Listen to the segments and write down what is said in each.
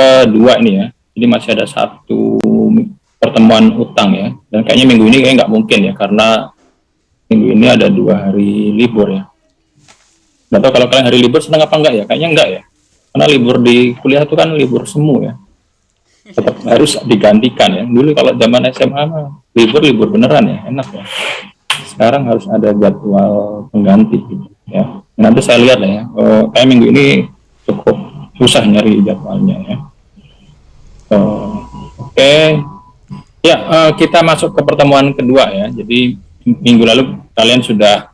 kedua ini ya. Jadi masih ada satu pertemuan utang ya. Dan kayaknya minggu ini kayak nggak mungkin ya, karena minggu ini ada 2 hari libur ya. Nggak tahu kalau kalian hari libur senang apa enggak ya? Kayaknya enggak ya. Karena libur di kuliah itu kan libur semu ya. Tetap harus digantikan ya. Dulu kalau zaman SMA mah libur beneran ya, enak ya. Sekarang harus ada jadwal pengganti gitu ya. Nanti saya lihat lah ya. Kayak minggu ini cukup susah nyari jadwalnya ya. Oke. Ya, kita masuk ke pertemuan kedua ya. Jadi minggu lalu kalian sudah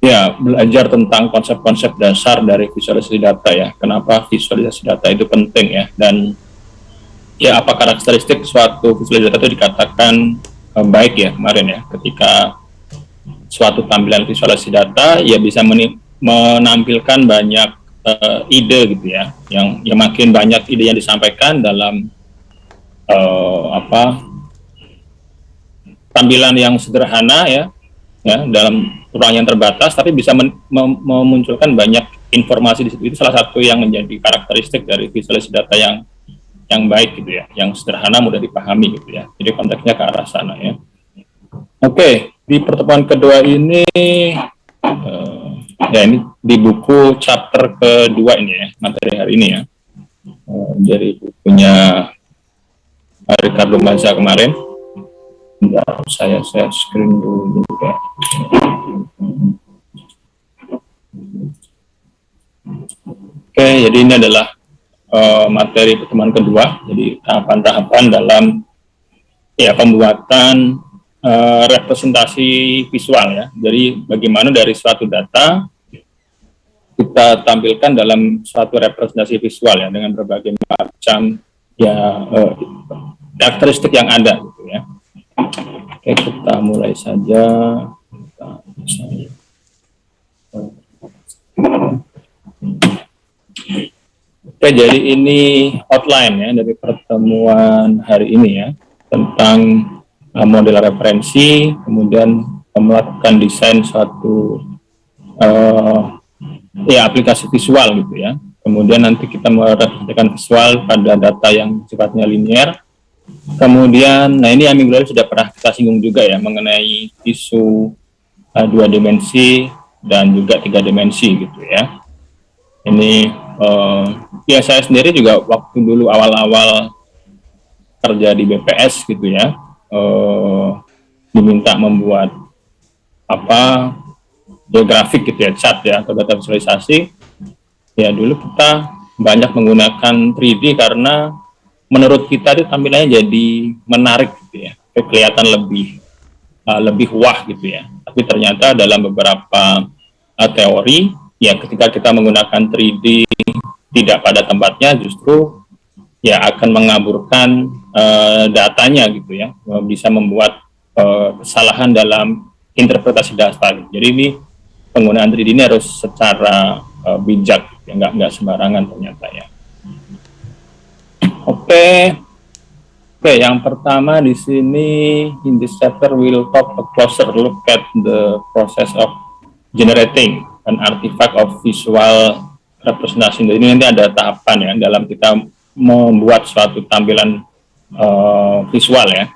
ya belajar tentang konsep-konsep dasar dari visualisasi data ya. Kenapa visualisasi data itu penting ya, dan ya apa karakteristik suatu visualisasi data itu dikatakan baik ya kemarin ya, ketika suatu tampilan visualisasi data ya bisa menampilkan banyak ide gitu ya, yang makin banyak ide yang disampaikan dalam tampilan yang sederhana ya dalam ruang yang terbatas, tapi bisa memunculkan banyak informasi di situ. Itu salah satu yang menjadi karakteristik dari visualisasi data yang baik gitu ya, yang sederhana, mudah dipahami gitu ya. Jadi konteksnya ke arah sana ya. Oke, di pertemuan kedua ini ya ini di buku chapter kedua ini ya, materi hari ini ya, dari bukunya Ricardo Mazza kemarin. Bentar, saya screen dulu juga. Oke, jadi ini adalah materi pertemuan kedua. Jadi tahapan-tahapan dalam ya pembuatan representasi visual ya. Jadi bagaimana dari suatu data kita tampilkan dalam suatu representasi visual ya, dengan berbagai macam ya karakteristik yang ada gitu ya. Oke, kita mulai saja. Oke, jadi ini outline ya dari pertemuan hari ini ya, tentang model referensi, kemudian melakukan desain suatu ya aplikasi visual gitu ya. Kemudian nanti kita merepresentasikan visual pada data yang sifatnya linear. Kemudian, nah ini yang minggu lalu sudah pernah kita singgung juga ya, mengenai isu 2 dimensi dan juga 3 dimensi gitu ya. Ini ya saya sendiri juga waktu dulu awal-awal kerja di BPS gitu ya, diminta membuat geografik gitu ya, chart ya, atau data visualisasi. Ya dulu kita banyak menggunakan 3D karena menurut kita itu tampilannya jadi menarik gitu ya, kelihatan lebih wah gitu ya. Tapi ternyata dalam beberapa teori ya, ketika kita menggunakan 3D tidak pada tempatnya, justru ya akan mengaburkan datanya gitu ya, bisa membuat kesalahan dalam interpretasi data. Jadi ini penggunaan 3D ini harus secara bijak ya, nggak sembarangan ternyata ya. Oke, yang pertama di sini, in this chapter we'll talk a closer look at the process of generating an artifact of visual representation. Jadi ini nanti ada tahapan ya dalam kita membuat suatu tampilan visual ya,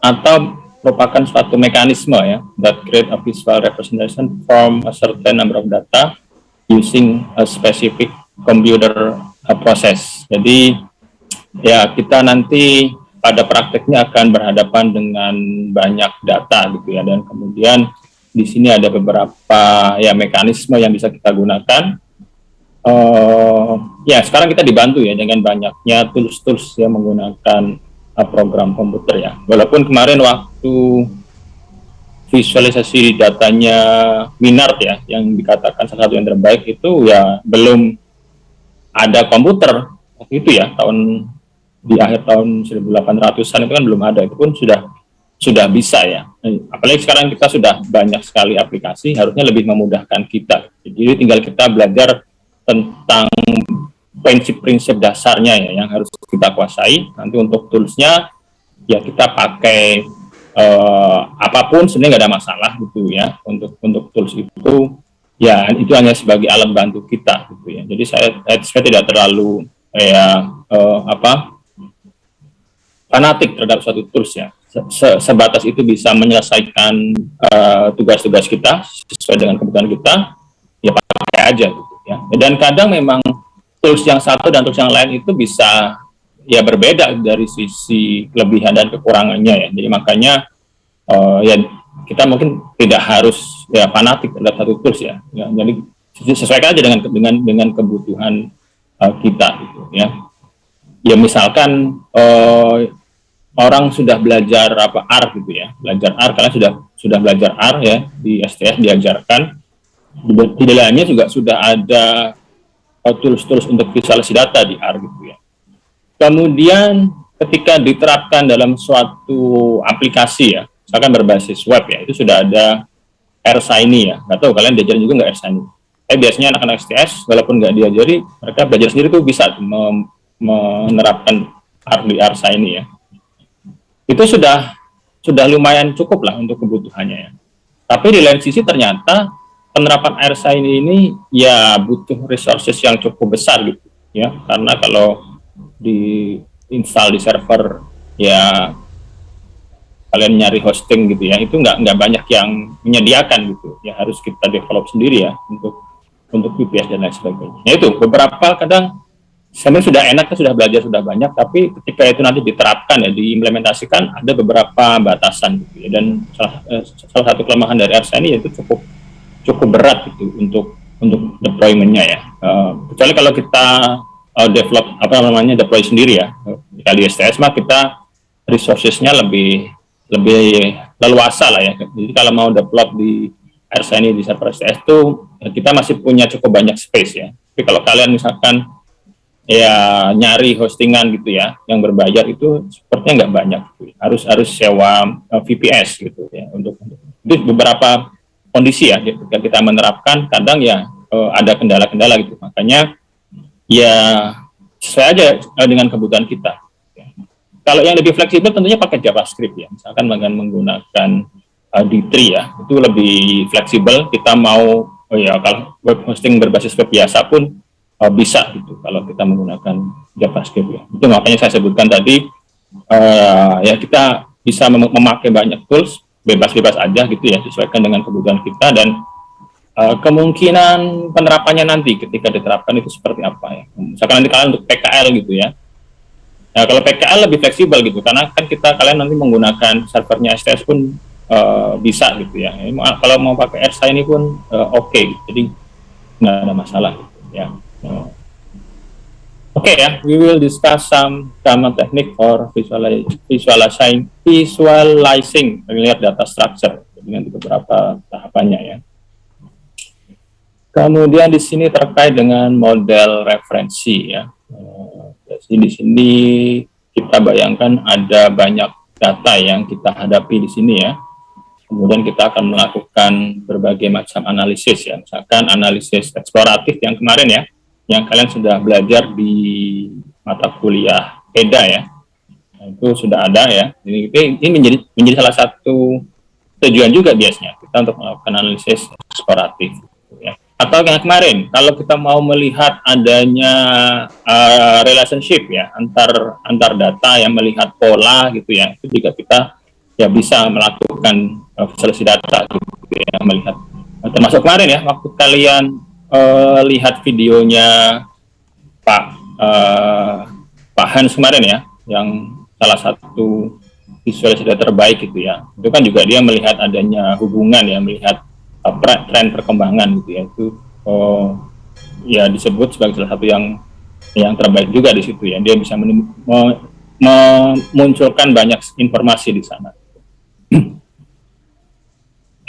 atau merupakan suatu mekanisme ya, that create a visual representation from a certain number of data using a specific computer process. Jadi ya kita nanti pada prakteknya akan berhadapan dengan banyak data gitu ya, dan kemudian di sini ada beberapa ya mekanisme yang bisa kita gunakan. Ya sekarang kita dibantu ya dengan banyaknya tools yang menggunakan program komputer ya. Walaupun kemarin waktu visualisasi datanya Minard ya, yang dikatakan salah satu yang terbaik, itu ya belum ada komputer waktu itu ya, di akhir tahun 1800-an itu kan belum ada, itu pun sudah bisa ya. Apalagi sekarang kita sudah banyak sekali aplikasi, harusnya lebih memudahkan kita. Jadi tinggal kita belajar tentang prinsip-prinsip dasarnya ya, yang harus kita kuasai. Nanti untuk toolsnya ya kita pakai apapun sebenarnya nggak ada masalah gitu ya. Untuk tools itu ya itu hanya sebagai alat bantu kita gitu ya. Jadi saya tidak terlalu fanatik terhadap suatu tools ya. Sebatas itu bisa menyelesaikan tugas-tugas kita sesuai dengan kebutuhan kita, ya pakai aja gitu ya. Dan kadang memang tools yang satu dan tools yang lain itu bisa ya berbeda dari sisi kelebihan dan kekurangannya ya. Jadi makanya ya kita mungkin tidak harus ya fanatik terhadap satu tools ya. Jadi sesuaikan aja dengan kebutuhan kita gitu ya. Ya misalkan orang sudah belajar R gitu ya, belajar R, kalian sudah belajar R ya di STS diajarkan. Di dalamnya juga sudah ada tools-tools untuk visualisasi data di R gitu ya. Kemudian ketika diterapkan dalam suatu aplikasi ya, misalkan berbasis web ya, itu sudah ada R-Shiny ya. Nggak tahu kalian diajarin juga nggak R-Shiny? Biasanya anak-anak STS walaupun nggak diajari, mereka belajar sendiri tuh bisa menerapkan R-Shiny ya. Itu sudah lumayan cukup lah untuk kebutuhannya ya. Tapi di lain sisi ternyata penerapan R-Shiny ini ya butuh resources yang cukup besar gitu ya, karena kalau di install di server ya kalian nyari hosting gitu ya, itu nggak banyak yang menyediakan gitu ya, harus kita develop sendiri ya untuk VPS dan lain sebagainya. Ya itu beberapa kadang sebenarnya sudah enak, sudah belajar sudah banyak, tapi ketika itu nanti diterapkan ya, diimplementasikan ada beberapa batasan gitu ya. Dan salah satu kelemahan dari R-Shiny yaitu cukup berat gitu untuk deployment-nya ya. Kecuali kalau kita deploy sendiri ya. Di STS mah kita resources-nya lebih leluasa lah ya. Jadi kalau mau deploy di R-Shiny di server STS itu ya, kita masih punya cukup banyak space ya. Tapi kalau kalian misalkan ya nyari hostingan gitu ya yang berbayar, itu sepertinya nggak banyak gitu. Harus sewa VPS gitu ya untuk itu beberapa kondisi ya ketika kita menerapkan kadang ya ada kendala-kendala gitu, makanya ya sesuai aja dengan kebutuhan kita. Kalau yang lebih fleksibel tentunya pakai JavaScript ya, misalkan dengan menggunakan D3 ya, itu lebih fleksibel. Kita mau ya kalau web hosting berbasis web biasa pun bisa gitu kalau kita menggunakan JavaScript ya. Itu makanya saya sebutkan tadi ya kita bisa memakai banyak tools bebas-bebas aja gitu ya, sesuaikan dengan kebutuhan kita, dan kemungkinan penerapannya nanti ketika diterapkan itu seperti apa ya. Misalkan nanti kalian untuk PKL gitu ya. Nah, kalau PKL lebih fleksibel gitu, karena kan kalian nanti menggunakan servernya STS pun bisa gitu ya. Kalau mau pakai R-Shiny pun oke gitu. Jadi nggak ada masalah gitu ya. Okay, yeah, we will discuss some common technique for visualizing linear data structure dengan beberapa tahapannya ya. Kemudian di sini terkait dengan model referensi ya. Jadi di sini kita bayangkan ada banyak data yang kita hadapi di sini ya. Kemudian kita akan melakukan berbagai macam analisis ya, misalkan analisis eksploratif yang kemarin ya, yang kalian sudah belajar di mata kuliah EDA ya. Nah, itu sudah ada ya. Ini menjadi salah satu tujuan juga biasanya kita untuk melakukan analisis eksploratif ya. Atau yang kemarin, kalau kita mau melihat adanya relationship ya antar data yang melihat pola gitu ya, itu juga kita ya bisa melakukan visualisasi data gitu ya, melihat termasuk kemarin ya waktu kalian lihat videonya Pak Hans kemarin ya, yang salah satu visualisasi data terbaik gitu ya, itu kan juga dia melihat adanya hubungan ya, melihat tren perkembangan gitu ya, itu ya disebut sebagai salah satu yang terbaik juga di situ ya, dia bisa memunculkan banyak informasi di sana.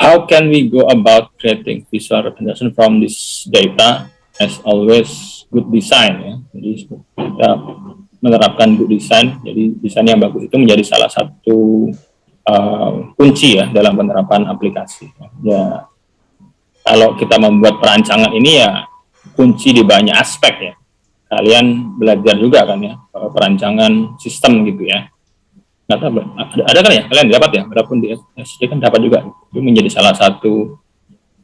How can we go about creating visual representation from this data? As always, good design ya. Jadi kita menerapkan good design. Jadi desain yang bagus itu menjadi salah satu kunci ya dalam penerapan aplikasi. Ya, kalau kita membuat perancangan ini ya kunci di banyak aspek ya. Kalian belajar juga kan ya perancangan sistem gitu ya. Ada kan ya, kalian dapat ya, walaupun di SD kan dapat juga. Itu menjadi salah satu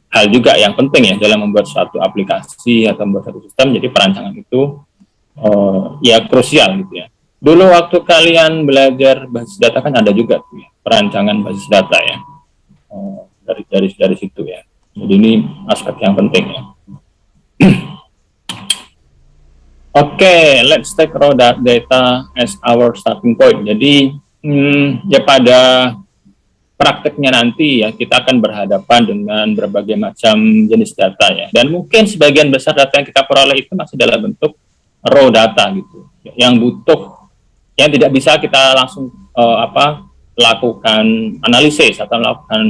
hal juga yang penting ya dalam membuat suatu aplikasi atau membuat satu sistem. Jadi perancangan itu ya krusial gitu ya. Dulu waktu kalian belajar basis data kan ada juga tuh ya, perancangan basis data ya, dari situ ya. Jadi ini aspek yang penting ya. Oke, let's take raw data as our starting point. Jadi ya pada prakteknya nanti ya kita akan berhadapan dengan berbagai macam jenis data ya. Dan mungkin sebagian besar data yang kita peroleh itu masih dalam bentuk raw data gitu, yang yang tidak bisa kita langsung lakukan analisis atau melakukan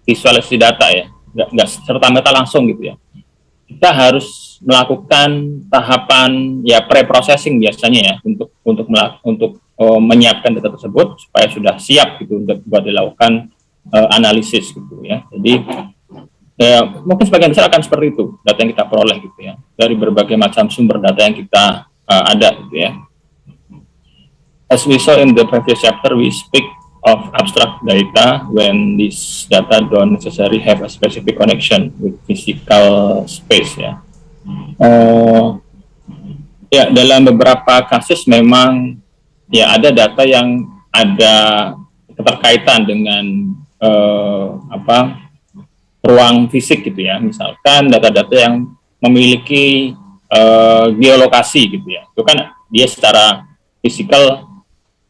visualisasi data ya, nggak serta-merta langsung gitu ya. Kita harus melakukan tahapan ya pre-processing biasanya ya untuk menyiapkan data tersebut supaya sudah siap gitu untuk buat dilakukan analisis gitu ya. Jadi mungkin sebagian besar akan seperti itu data yang kita peroleh gitu ya dari berbagai macam sumber data yang kita ada gitu ya. As we saw in the previous chapter, we speak of abstract data when this data don't necessarily have a specific connection with physical space ya. Ya dalam beberapa kasus memang ya ada data yang ada keterkaitan dengan ruang fisik gitu ya. Misalkan data-data yang memiliki geolokasi gitu ya. Itu kan dia secara fisikal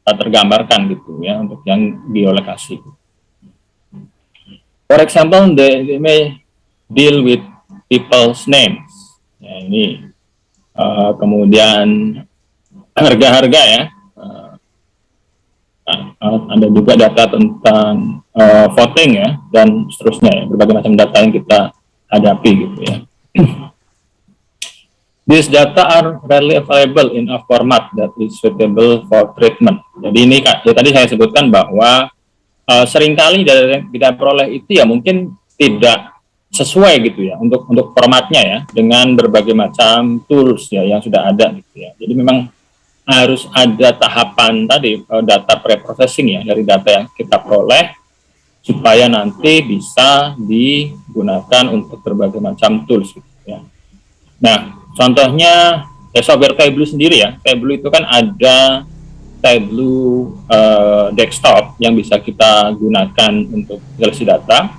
tergambarkan gitu ya untuk yang geolokasi. For example, they may deal with people's names. Ya, ini kemudian harga-harga ya. Ada juga data tentang voting ya dan seterusnya ya, berbagai macam data yang kita hadapi gitu ya. These data are rarely available in a format that is suitable for treatment. Jadi ini ya, tadi saya sebutkan bahwa seringkali dari yang kita peroleh itu ya mungkin tidak sesuai gitu ya untuk formatnya ya dengan berbagai macam tools ya yang sudah ada gitu ya. Jadi memang harus ada tahapan tadi data pre-processing ya dari data yang kita peroleh supaya nanti bisa digunakan untuk berbagai macam tools gitu ya. Nah, contohnya ya software Tableau sendiri ya. Tableau itu kan ada Tableau desktop yang bisa kita gunakan untuk analisis data.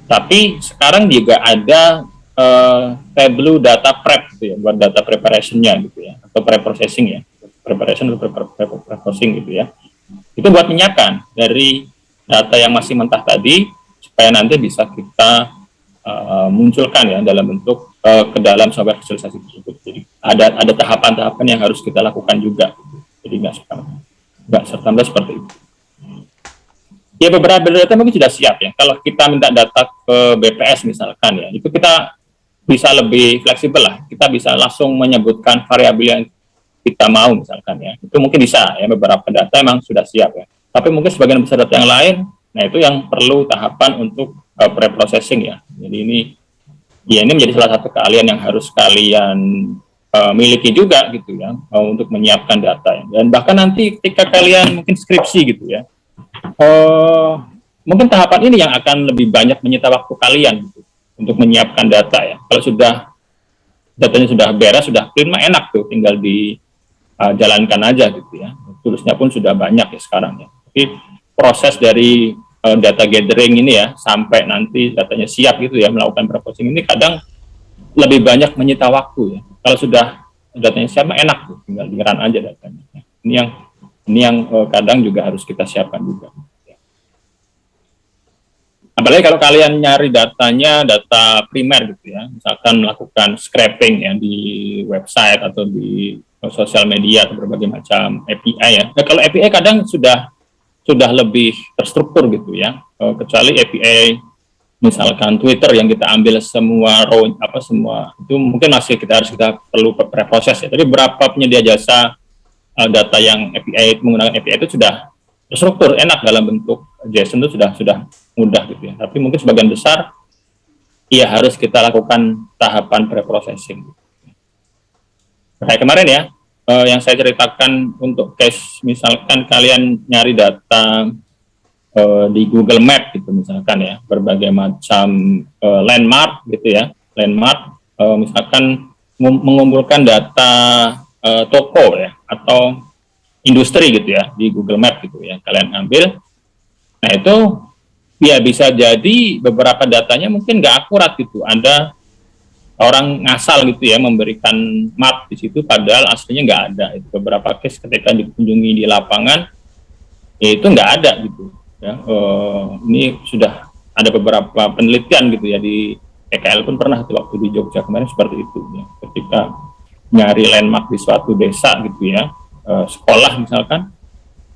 Tapi sekarang juga ada Tableau data prep gitu ya, buat data preparation-nya gitu ya, atau pre-processing ya. Preparation atau pre-processing gitu ya. Itu buat menyiapkan dari data yang masih mentah tadi supaya nanti bisa kita munculkan ya dalam bentuk ke dalam software visualisasi tersebut. Jadi ada tahapan-tahapan yang harus kita lakukan juga. Jadi nggak serta-merta seperti itu. Ya beberapa data mungkin sudah siap ya. Kalau kita minta data ke BPS misalkan ya, itu kita bisa lebih fleksibel lah. Kita bisa langsung menyebutkan variabel yang kita mau misalkan ya. Itu mungkin bisa ya, beberapa data memang sudah siap ya. Tapi mungkin sebagian besar data yang lain, nah itu yang perlu tahapan untuk pre-processing ya. Jadi ini menjadi salah satu keahlian yang harus kalian miliki juga gitu ya untuk menyiapkan data ya. Dan bahkan nanti ketika kalian mungkin skripsi gitu ya, mungkin tahapan ini yang akan lebih banyak menyita waktu kalian gitu, untuk menyiapkan data ya. Kalau datanya sudah beres, sudah clean mah enak tuh, tinggal jalankan aja gitu ya. Tulisnya pun sudah banyak ya sekarang ya. Tapi proses dari data gathering ini ya sampai nanti datanya siap gitu ya melakukan processing ini kadang lebih banyak menyita waktu ya. Kalau sudah datanya siap mah enak tuh, tinggal di-run aja datanya. Ini yang kadang juga harus kita siapkan juga. Apalagi kalau kalian nyari data primer gitu ya, misalkan melakukan scraping ya di website atau di sosial media atau berbagai macam API ya. Nah, kalau API kadang sudah lebih terstruktur gitu ya, kecuali API misalkan Twitter yang kita ambil semua semua itu mungkin masih harus kita perlu preproses ya. Tapi beberapa penyedia jasa data yang API menggunakan API itu sudah terstruktur enak dalam bentuk JSON itu sudah mudah gitu ya. Tapi mungkin sebagian besar ya harus kita lakukan tahapan preprocessing. Kayak kemarin ya, yang saya ceritakan untuk case misalkan kalian nyari data di Google Map gitu misalkan ya, berbagai macam landmark gitu ya, landmark misalkan mengumpulkan data toko ya atau industri gitu ya di Google Map gitu ya, kalian ambil. Nah itu ya bisa jadi beberapa datanya mungkin nggak akurat gitu, ada orang ngasal gitu ya memberikan map di situ padahal aslinya nggak ada. Itu beberapa case ketika dikunjungi di lapangan ya itu nggak ada gitu ya. Ini sudah ada beberapa penelitian gitu ya, di PKL pun pernah tuh waktu di Jogja kemarin seperti itu ya, ketika nyari landmark di suatu desa gitu ya, sekolah misalkan,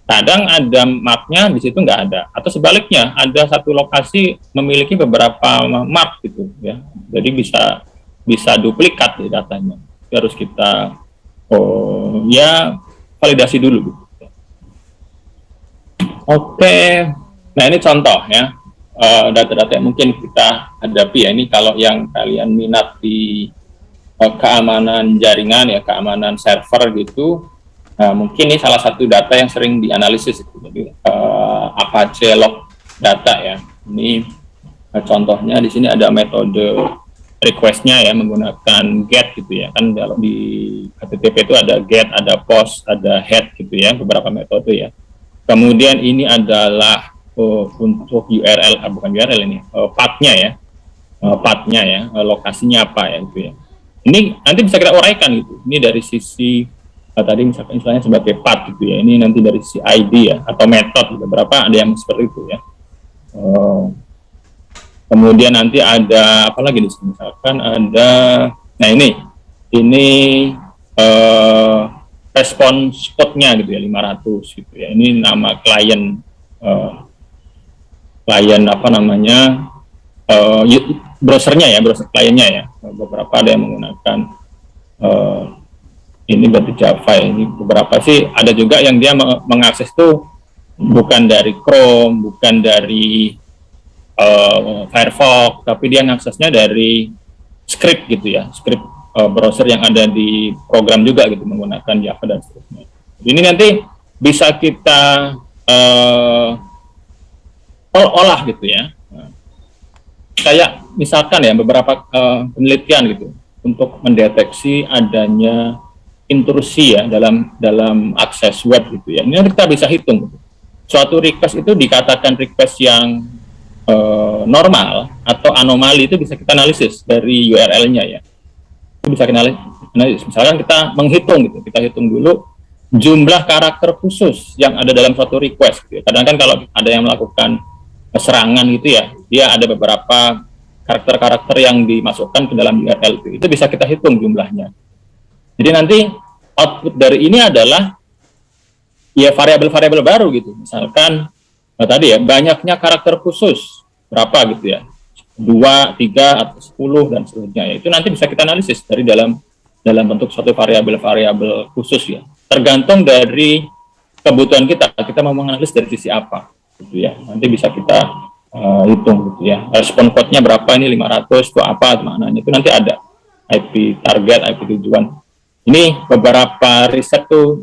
kadang ada mapnya di situ nggak ada, atau sebaliknya ada satu lokasi memiliki beberapa map gitu ya, jadi bisa duplikat di datanya. Jadi harus kita ya validasi dulu gitu. Oke, nah ini contoh ya, data-data yang mungkin kita hadapi ya. Ini kalau yang kalian minat di keamanan jaringan ya, keamanan server gitu, mungkin ini salah satu data yang sering dianalisis itu. Jadi Apache log data ya. Ini contohnya di sini ada metode request-nya ya, menggunakan get gitu ya. Kan kalau di HTTP itu ada get, ada post, ada head gitu ya, beberapa metode ya. Kemudian ini adalah untuk URL, bukan URL ini, path-nya ya, path-nya ya, lokasinya apa ya gitu ya. Ini nanti bisa kita uraikan gitu. Ini dari sisi tadi misalnya sebagai path gitu ya. Ini nanti dari sisi ID ya atau metode, beberapa ada yang seperti itu ya. Kemudian nanti ada apa lagi di sini? Misalkan ada, nah ini response code-nya gitu ya, 500 gitu ya. Ini nama klien apa namanya, browsernya ya, browser kliennya ya. Beberapa ada yang menggunakan ini berarti Java ya. Ini beberapa sih ada juga yang dia mengakses tuh bukan dari Chrome, bukan dari Firefox, tapi dia mengaksesnya dari script gitu ya, script browser yang ada di program juga gitu, menggunakan Java dan seterusnya. Ini nanti bisa kita olah gitu ya. Kayak misalkan ya beberapa penelitian gitu untuk mendeteksi adanya intrusi ya dalam akses web gitu ya. Ini kita bisa hitung gitu. Suatu request itu dikatakan request yang normal atau anomali, itu bisa kita analisis dari URL-nya ya. Itu bisa kita analisis. Misalkan kita menghitung gitu, kita hitung dulu jumlah karakter khusus yang ada dalam suatu request gitu ya. Kadang kan kalau ada yang melakukan serangan gitu ya, dia ada beberapa karakter-karakter yang dimasukkan ke dalam URL itu bisa kita hitung jumlahnya. Jadi nanti output dari ini adalah ya variabel-variabel baru gitu. Misalkan tadi ya, banyaknya karakter khusus berapa gitu ya, 2, 3, atau 10 dan seterusnya ya. Itu nanti bisa kita analisis dari dalam bentuk suatu variabel-variabel khusus ya. Tergantung dari kebutuhan kita mau menganalisis dari sisi apa gitu ya. Nanti bisa kita hitung gitu ya. Respon code-nya berapa, ini 500 itu apa maknanya, itu nanti ada IP target, IP tujuan. Ini beberapa riset tuh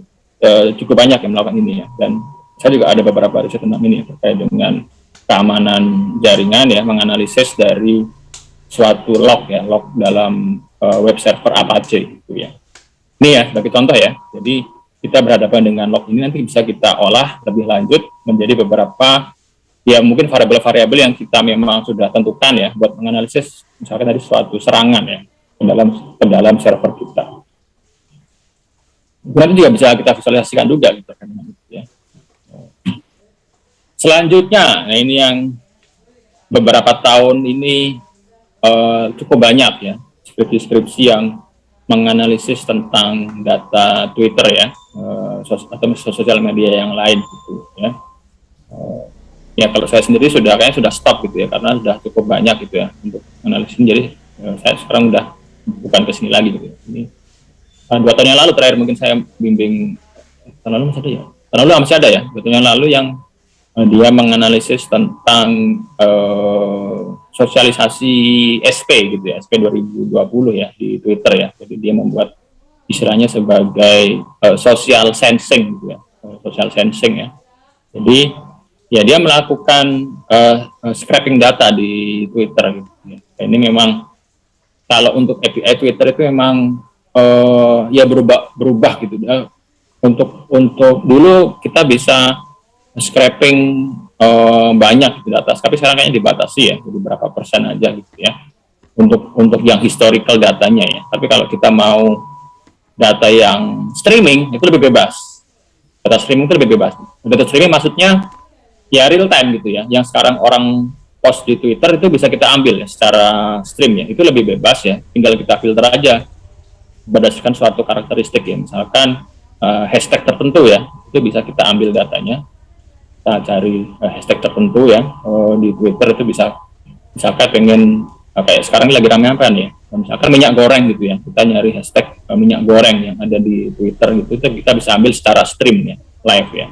cukup banyak yang melakukan ini ya, dan saya juga ada beberapa riset tentang ini terkait dengan keamanan jaringan ya, menganalisis dari suatu log ya, log dalam web server Apache gitu ya. Ini ya sebagai contoh ya. Jadi kita berhadapan dengan log ini, nanti bisa kita olah lebih lanjut menjadi beberapa ya mungkin variabel-variabel yang kita memang sudah tentukan ya buat menganalisis misalkan dari suatu serangan ya ke dalam server kita. Nanti juga bisa kita visualisasikan juga gitu kan ya. Selanjutnya, nah ini yang beberapa tahun ini cukup banyak ya skripsi-skripsi yang menganalisis tentang data Twitter ya, atau sosial media yang lain gitu ya. Ya kalau saya sendiri kayaknya sudah stop gitu ya, karena sudah cukup banyak gitu ya untuk analisis. Jadi saya sekarang udah bukan kesini lagi gitu. Ini 2 tahun yang lalu terakhir mungkin saya bimbing, tahun lalu masih ada ya? Tahun lalu masih ada ya, 2 tahun yang lalu yang dia menganalisis tentang sosialisasi SP gitu ya, SP 2020 ya di Twitter ya. Jadi dia membuat istilahnya sebagai social sensing gitu ya, social sensing ya. Jadi ya dia melakukan scraping data di Twitter gitu. Ya. Ini memang kalau untuk API Twitter itu memang ya berubah gitu. Untuk dulu kita bisa scraping banyak gitu data, tapi sekarang kayaknya dibatasi ya, jadi berapa persen aja gitu ya. Untuk yang historical datanya ya. Tapi kalau kita mau data yang streaming itu lebih bebas. Data streaming itu lebih bebas. Data streaming maksudnya ya real time gitu ya. Yang sekarang orang post di Twitter itu bisa kita ambil ya secara stream ya. Itu lebih bebas ya. Tinggal kita filter aja berdasarkan suatu karakteristik ya. Misalkan hashtag tertentu ya, itu bisa kita ambil datanya. Kita cari hashtag tertentu ya di Twitter itu bisa, misalkan pengen kayak sekarang ini lagi rame apa nih? Misalkan minyak goreng gitu ya, kita nyari hashtag minyak goreng yang ada di Twitter gitu, itu kita bisa ambil secara stream ya, live ya.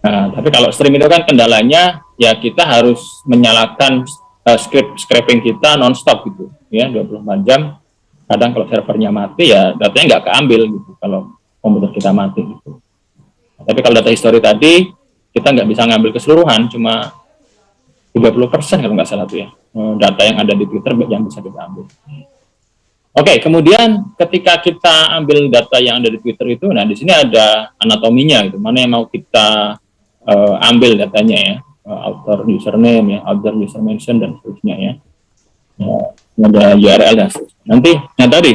Nah, tapi kalau stream itu kan kendalanya ya kita harus menyalakan scraping kita non-stop gitu ya, 24 jam. Kadang kalau servernya mati ya datanya nggak keambil gitu kalau komputer kita mati gitu. Nah, tapi kalau data history tadi kita nggak bisa ngambil keseluruhan, cuma 30% kalau nggak salah tuh ya, data yang ada di Twitter yang bisa kita ambil. Oke, kemudian ketika kita ambil data yang ada di Twitter itu, nah di sini ada anatominya gitu, mana yang mau kita ambil datanya ya, author username ya, author user mention dan seterusnya ya, ada URL dan seterusnya. Nanti, nah tadi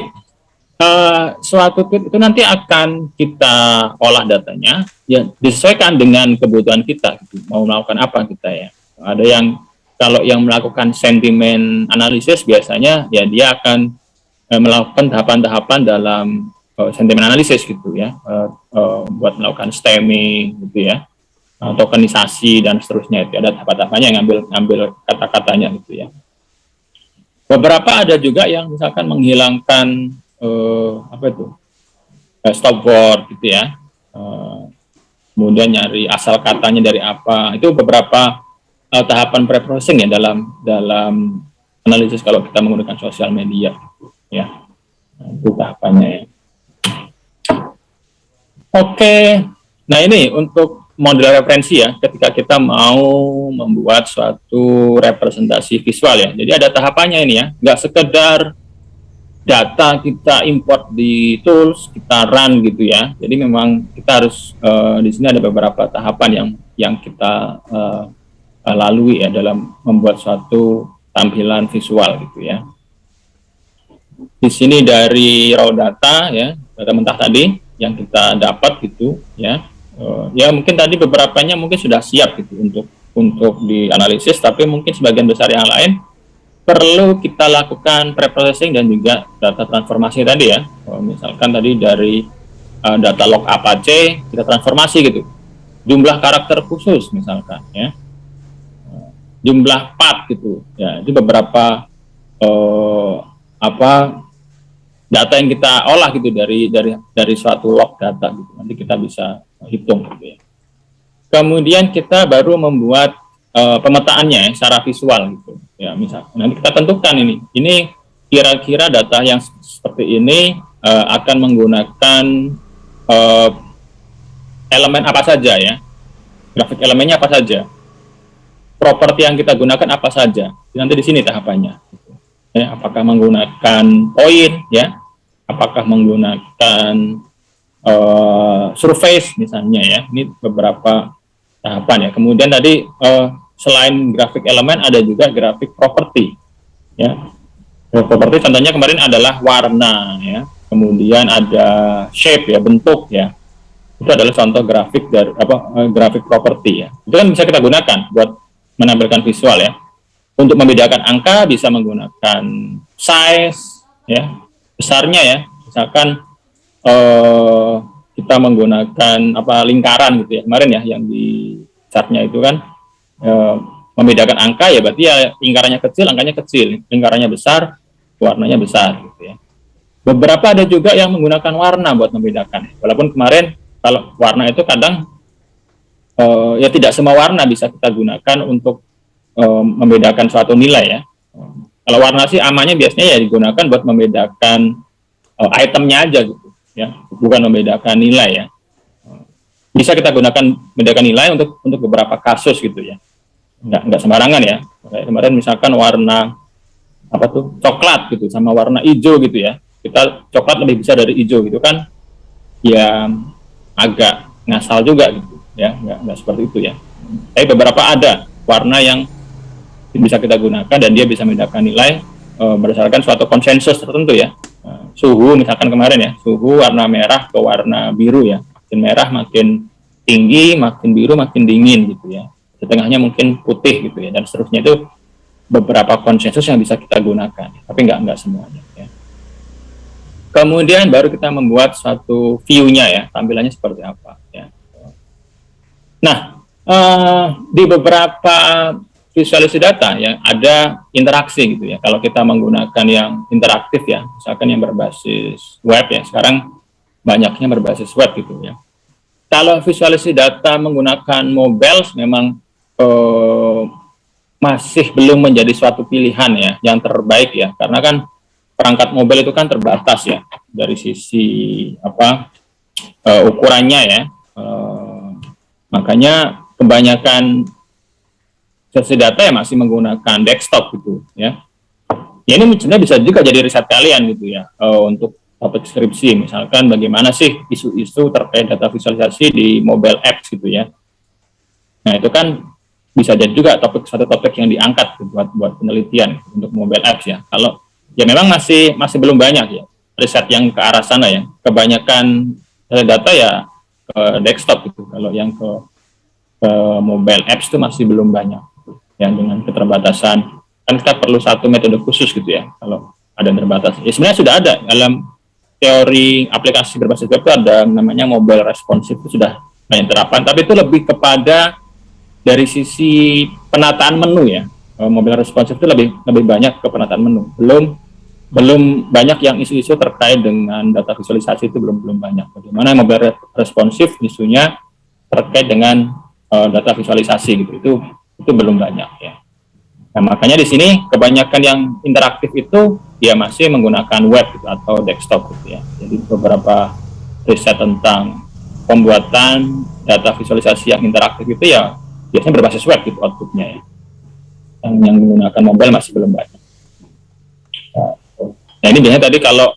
suatu tweet itu nanti akan kita olah datanya, ya disesuaikan dengan kebutuhan kita, gitu. Mau melakukan apa kita ya. Ada yang kalau yang melakukan sentimen analisis biasanya ya dia akan melakukan tahapan-tahapan dalam sentimen analisis gitu ya, buat melakukan stemming gitu ya, tokenisasi dan seterusnya, itu ada tahap-tahapannya yang ngambil kata-katanya gitu ya. Beberapa ada juga yang misalkan menghilangkan apa itu stop word gitu ya, kemudian nyari asal katanya dari apa, itu beberapa tahapan pre-processing ya dalam analisis kalau kita menggunakan sosial media ya. Nah, itu tahapannya ya. Oke, nah ini untuk model referensi ya, ketika kita mau membuat suatu representasi visual ya. Jadi ada tahapannya ini ya, nggak sekedar data kita import di tools, kita run gitu ya. Jadi memang kita harus di sini ada beberapa tahapan yang kita lalui ya dalam membuat suatu tampilan visual gitu ya. Di sini dari raw data ya, data mentah tadi yang kita dapat gitu ya. Ya mungkin tadi beberapanya mungkin sudah siap gitu untuk dianalisis, tapi mungkin sebagian besar yang lain perlu kita lakukan preprocessing dan juga data transformasi tadi ya. Misalkan tadi dari data log Apache kita transformasi gitu, jumlah karakter khusus misalkan ya, jumlah part gitu ya, itu beberapa data yang kita olah gitu dari suatu log data gitu, nanti kita bisa hitung gitu ya. Kemudian kita baru membuat pemetaannya ya, secara visual gitu ya. Misal nanti kita tentukan ini kira-kira data yang seperti ini akan menggunakan elemen apa saja ya, grafik elemennya apa saja, properti yang kita gunakan apa saja. Nanti di sini tahapannya ya, apakah menggunakan poin ya, apakah menggunakan surface misalnya ya. Ini beberapa tahapan ya. Kemudian tadi selain grafik elemen ada juga grafik properti ya. Properti contohnya kemarin adalah warna ya, kemudian ada shape ya, bentuk ya. Itu adalah contoh grafik dari grafik properti ya. Itu kan bisa kita gunakan buat menampilkan visual ya. Untuk membedakan angka bisa menggunakan size ya, besarnya ya. Misalkan kita menggunakan lingkaran gitu ya. Kemarin ya yang di chartnya itu kan membedakan angka ya, berarti ya lingkarannya kecil, angkanya kecil, lingkarannya besar, warnanya besar gitu ya. Beberapa ada juga yang menggunakan warna buat membedakan. Walaupun kemarin kalau warna itu kadang ya tidak semua warna bisa kita gunakan untuk membedakan suatu nilai ya. Kalau warna sih amannya biasanya ya digunakan buat membedakan itemnya aja gitu ya, bukan membedakan nilai ya. bisa kita gunakan membedakan nilai untuk beberapa kasus gitu ya. Nggak sembarangan ya. Kayak kemarin misalkan warna apa tuh coklat gitu sama warna hijau gitu ya. Kita coklat lebih besar dari hijau gitu kan, ya agak ngasal juga gitu ya, nggak seperti itu ya. Tapi beberapa ada warna yang bisa kita gunakan dan dia bisa membedakan nilai berdasarkan suatu konsensus tertentu ya. Suhu misalkan kemarin ya, suhu warna merah ke warna biru ya, makin merah makin tinggi, makin biru makin dingin gitu ya, setengahnya mungkin putih gitu ya, dan seterusnya. Itu beberapa konsensus yang bisa kita gunakan, tapi nggak semuanya ya. Kemudian baru kita membuat suatu view-nya ya, tampilannya seperti apa ya. Nah, di beberapa visualisasi data ya ada interaksi gitu ya. Kalau kita menggunakan yang interaktif ya, misalkan yang berbasis web ya, sekarang banyaknya berbasis web gitu ya. Kalau visualisasi data menggunakan mobile memang masih belum menjadi suatu pilihan ya, yang terbaik ya, karena kan perangkat mobile itu kan terbatas ya dari sisi ukurannya ya. Makanya kebanyakan visualisasi data ya masih menggunakan desktop gitu ya. Ya ini sebenarnya bisa juga jadi riset kalian gitu ya, untuk topik skripsi misalkan bagaimana sih isu-isu terkait data visualisasi di mobile apps gitu ya. Nah itu kan bisa jadi juga satu topik yang diangkat gitu, buat penelitian gitu, untuk mobile apps ya. Kalau ya memang masih belum banyak ya riset yang ke arah sana ya. Kebanyakan data ya ke desktop gitu. Kalau yang ke mobile apps itu masih belum banyak ya, dengan keterbatasan kan kita perlu satu metode khusus gitu ya kalau ada yang terbatas. Ya sebenarnya sudah ada dalam teori aplikasi berbasis web, itu ada namanya mobile responsive, itu sudah banyak terapan, tapi itu lebih kepada dari sisi penataan menu ya. Mobile responsive itu lebih banyak ke penataan menu, belum banyak yang isu-isu terkait dengan data visualisasi, itu belum banyak. Bagaimana mobile responsive isunya terkait dengan data visualisasi gitu, itu belum banyak ya. Nah, makanya di sini kebanyakan yang interaktif itu dia masih menggunakan web gitu, atau desktop gitu ya. Jadi beberapa riset tentang pembuatan data visualisasi yang interaktif itu ya biasanya berbasis web gitu outputnya ya. Yang menggunakan mobile masih belum banyak. Nah ini biasanya tadi kalau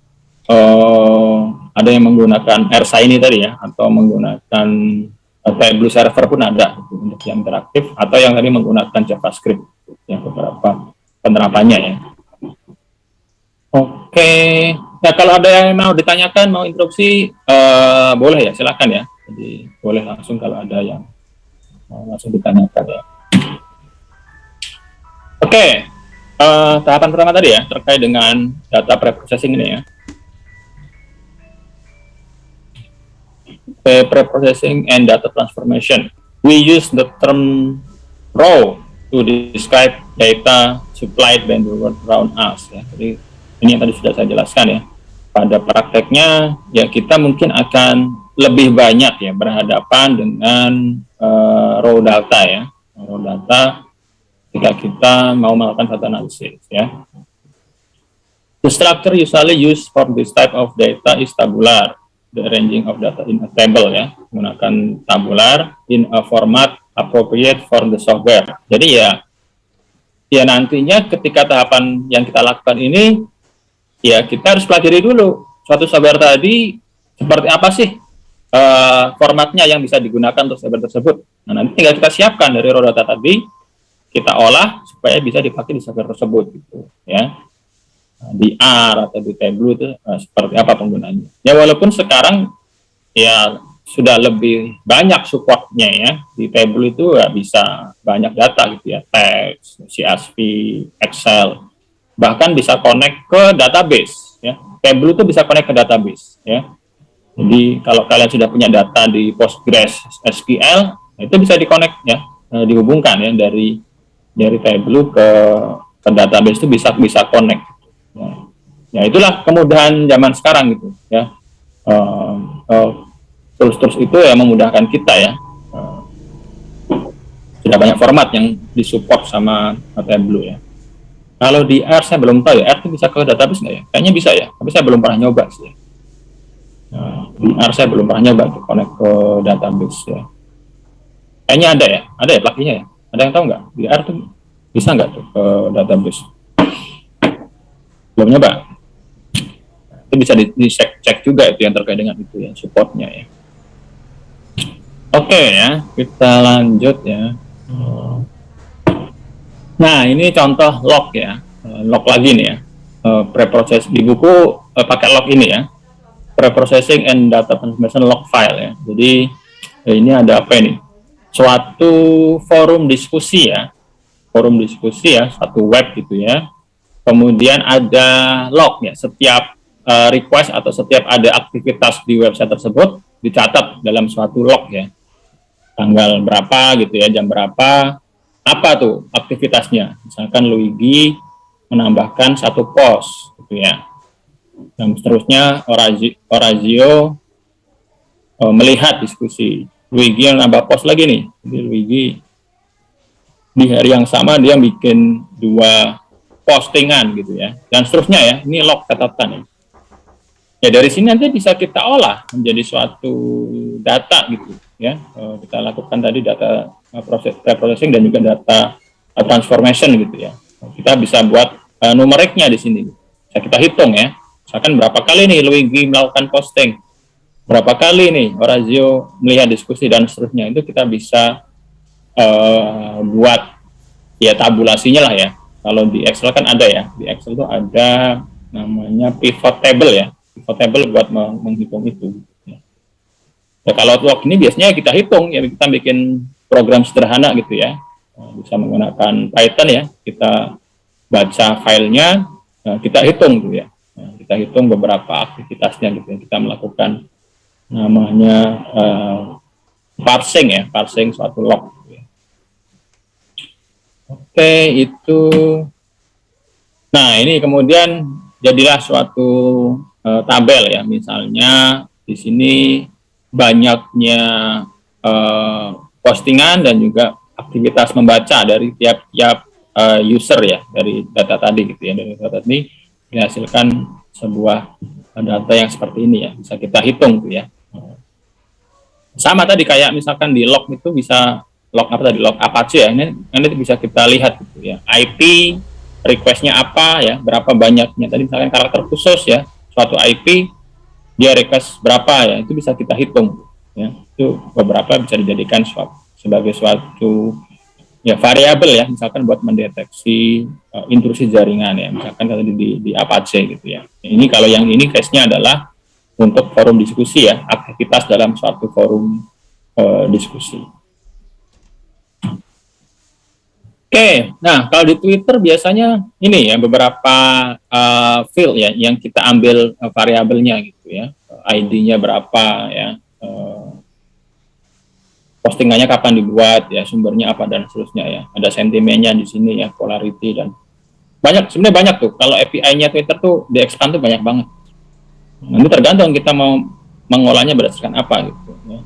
ada yang menggunakan AirShiny tadi ya, atau menggunakan Tableau server pun ada gitu, untuk yang interaktif, atau yang tadi menggunakan JavaScript yang beberapa penerapannya ya. Oke, nah kalau ada yang mau ditanyakan, mau interupsi, boleh ya, silakan ya. Jadi boleh langsung kalau ada yang mau langsung ditanyakan ya. Oke, tahapan pertama tadi ya terkait dengan data preprocessing ini ya. Preprocessing and data transformation. We use the term raw to describe data supplied by the world around us ya. Jadi ini yang tadi sudah saya jelaskan ya. Pada prakteknya ya kita mungkin akan lebih banyak ya berhadapan dengan raw data ya. Raw data ketika kita mau melakukan data analysis ya. The structure usually used for this type of data is tabular. The arranging of data in a table ya, menggunakan tabular in a format appropriate for the software. Jadi ya nantinya ketika tahapan yang kita lakukan ini ya kita harus pelajari dulu suatu software tadi seperti apa sih formatnya yang bisa digunakan untuk software tersebut. Nah nanti tinggal kita siapkan dari raw data tadi, kita olah supaya bisa dipakai di software tersebut gitu ya. Di R atau di Tableau itu seperti apa penggunaannya. Ya walaupun sekarang ya sudah lebih banyak supportnya ya. Di Tableau itu ya bisa banyak data gitu ya, teks, CSV, Excel, bahkan bisa connect ke database ya. Tableau itu bisa connect ke database ya. Jadi kalau kalian sudah punya data di Postgres SQL, itu bisa di-connect ya, dihubungkan ya dari Tableau ke database, itu bisa connect. Ya itulah kemudahan zaman sekarang gitu ya. Tools itu ya memudahkan kita ya. Sudah banyak format yang disupport sama Tableau ya. Kalau di R saya belum tahu ya, R itu bisa ke database nggak ya? Kayaknya bisa ya, tapi saya belum pernah nyoba sih. VR saya belum pernah nyoba tuh connect ke database ya. Kayaknya ada ya plugin-nya ya. Ada yang tahu nggak? VR tuh bisa nggak tuh ke database? Belum nyoba. Itu bisa dicek juga itu yang terkait dengan itu ya, supportnya ya. Oke ya, kita lanjut ya. Nah, ini contoh log ya. Log lagi nih ya. Preprocess di buku pakai log ini ya. Preprocessing and data transformation log file ya. Jadi ini ada apa ini? Suatu forum diskusi ya. Forum diskusi ya, satu web gitu ya. Kemudian ada log ya. Setiap request atau setiap ada aktivitas di website tersebut dicatat dalam suatu log ya. Tanggal berapa gitu ya, jam berapa, apa tuh aktivitasnya. Misalkan Luigi menambahkan satu post gitu ya. Dan seterusnya Orazio melihat diskusi. Luigi yang nambah post lagi nih. Jadi Luigi di hari yang sama dia bikin 2 postingan gitu ya. Dan seterusnya ya. Ini log catatan ya. Ya dari sini nanti bisa kita olah menjadi suatu data gitu ya. Kita lakukan tadi data processing dan juga data transformation gitu ya. Kita bisa buat numeriknya di sini. Bisa kita hitung ya. Misalkan berapa kali nih Luigi melakukan posting, berapa kali nih Orazio melihat diskusi dan seterusnya. Itu kita bisa buat ya tabulasinya lah ya. Kalau di Excel kan ada ya. Di Excel itu ada namanya pivot table ya. Table buat menghitung itu. Ya, kalau log ini biasanya kita hitung ya, kita bikin program sederhana gitu ya, bisa menggunakan Python ya, kita baca filenya, kita hitung gitu ya, kita hitung beberapa aktivitasnya gitu ya, kita melakukan namanya parsing ya, parsing suatu log. Gitu ya. Oke, itu. Nah ini kemudian jadilah suatu tabel ya, misalnya di sini banyaknya postingan dan juga aktivitas membaca dari tiap-tiap user ya, dari data tadi gitu ya. Dari data ini dihasilkan sebuah data yang seperti ini ya, bisa kita hitung gitu ya. Sama tadi kayak misalkan di log itu bisa log apa tadi, log Apache ya, ini bisa kita lihat gitu ya, IP requestnya apa ya, berapa banyaknya tadi misalkan karakter khusus ya, suatu IP dia request berapa ya, itu bisa kita hitung ya. Itu beberapa bisa dijadikan sebagai suatu ya variabel ya, misalkan buat mendeteksi intrusi jaringan ya, misalkan tadi di Apache gitu ya. Ini kalau yang ini case-nya adalah untuk forum diskusi ya, aktivitas dalam suatu forum diskusi. Oke, nah kalau di Twitter biasanya ini ya beberapa field ya yang kita ambil variabelnya gitu ya, ID-nya berapa ya, postingannya kapan dibuat ya, sumbernya apa dan seterusnya ya, ada sentimennya di sini ya, polarity dan sebenarnya banyak tuh. Kalau API-nya Twitter tuh di expand tuh banyak banget. Nanti tergantung kita mau mengolahnya berdasarkan apa gitu ya,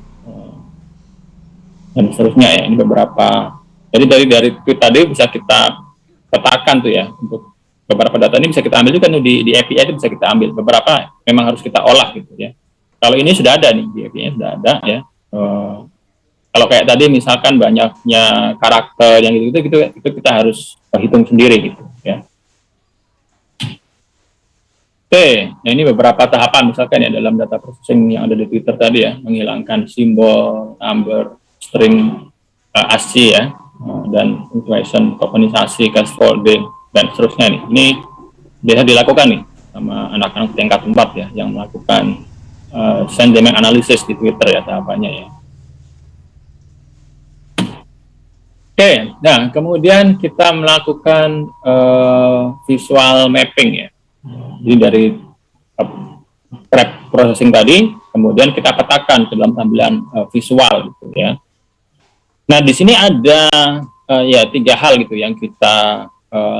dan seterusnya ya. Ini beberapa. Jadi dari tweet tadi bisa kita petakan tuh ya, untuk beberapa data ini bisa kita ambil juga di API itu bisa kita ambil. Beberapa memang harus kita olah gitu ya. Kalau ini sudah ada nih, di API-nya sudah ada ya. Kalau kayak tadi misalkan banyaknya karakter yang gitu itu kita harus hitung sendiri gitu ya. Oke, nah ini beberapa tahapan misalkan ya dalam data processing yang ada di Twitter tadi ya, menghilangkan simbol, number, string, ASCII ya, dan punctuation, tokenisasi, scaffolding, dan seterusnya nih. Ini biasa dilakukan nih sama anak-anak tingkat 4 ya, yang melakukan sentiment analysis di Twitter ya tahapannya ya. Oke, nah kemudian kita melakukan visual mapping ya. Jadi dari processing tadi, kemudian kita petakan ke dalam tampilan visual gitu ya. Nah di sini ada ya 3 hal gitu yang kita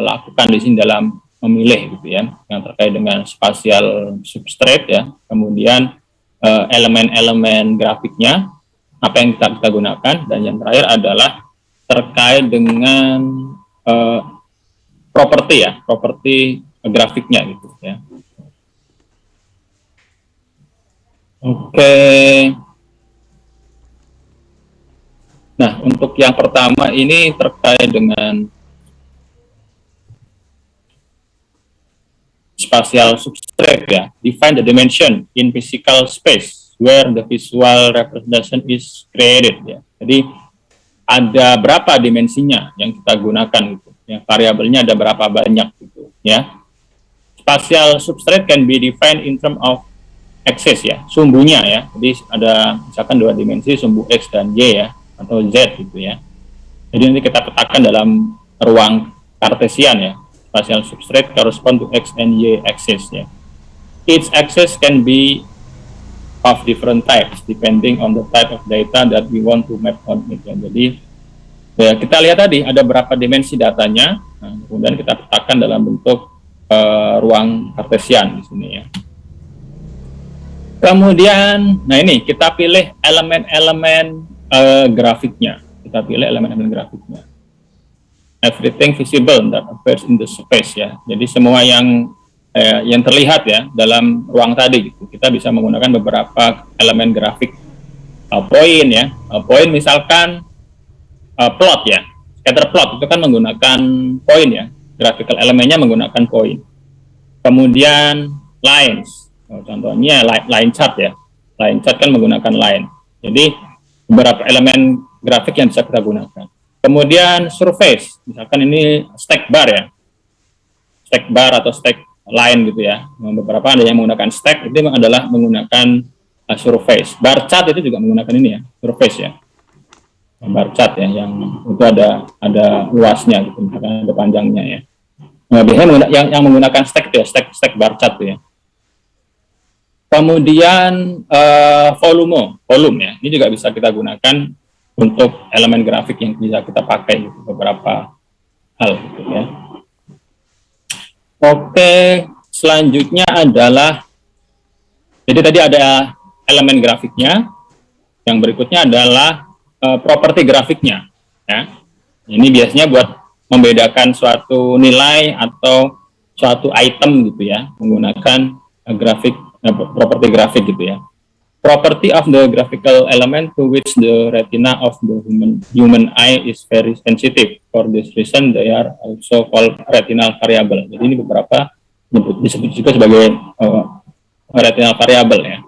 lakukan di sini dalam memilih gitu ya, yang terkait dengan spatial substrate ya, kemudian elemen-elemen grafiknya apa yang kita gunakan, dan yang terakhir adalah terkait dengan properti grafiknya gitu ya. Oke. Nah, untuk yang pertama ini terkait dengan spatial substrate ya. Define the dimension in physical space where the visual representation is created ya. Jadi ada berapa dimensinya yang kita gunakan gitu. Yang variabelnya ada berapa banyak gitu ya. Spatial substrate can be defined in term of axis ya, sumbunya ya. Jadi ada misalkan dua dimensi, sumbu X dan Y ya, atau Z gitu ya. Jadi nanti kita petakan dalam ruang Cartesian ya. Spatial substrate correspond to X and Y axis ya. Each axis can be of different types depending on the type of data that we want to map on it ya. Jadi ya, kita lihat tadi ada berapa dimensi datanya, nah, kemudian kita petakan dalam bentuk ruang Cartesian di sini ya. Kemudian, nah ini kita pilih elemen-elemen grafiknya. Kita pilih elemen-elemen grafiknya. Everything visible that appears in the space ya. Jadi semua yang terlihat ya dalam ruang tadi gitu. Kita bisa menggunakan beberapa elemen grafik. Poin ya. Poin misalkan plot ya. Scatter plot itu kan menggunakan poin ya. Graphical elemennya menggunakan poin. Kemudian lines. Contohnya line chart ya. Line chart kan menggunakan line. Jadi beberapa elemen grafik yang bisa kita gunakan. Kemudian surface, misalkan ini stack bar ya, stack bar atau stack line gitu ya. Beberapa ada yang menggunakan stack, itu adalah menggunakan surface. Bar chart itu juga menggunakan ini ya, surface ya. Bar chart ya, yang itu ada luasnya gitu, misalkan ada panjangnya ya. Nah, biasanya yang menggunakan stack itu ya, stack bar chart itu ya. Kemudian volume ya, ini juga bisa kita gunakan untuk elemen grafik yang bisa kita pakai gitu, beberapa hal gitu ya. Oke, selanjutnya adalah jadi tadi ada elemen grafiknya, yang berikutnya adalah properti grafiknya ya. Ini biasanya buat membedakan suatu nilai atau suatu item gitu ya, menggunakan grafik properti grafik gitu ya. Property of the graphical element to which the retina of the human eye is very sensitive. For this reason, they are also called retinal variable. Jadi ini beberapa disebut juga sebagai retinal variable ya.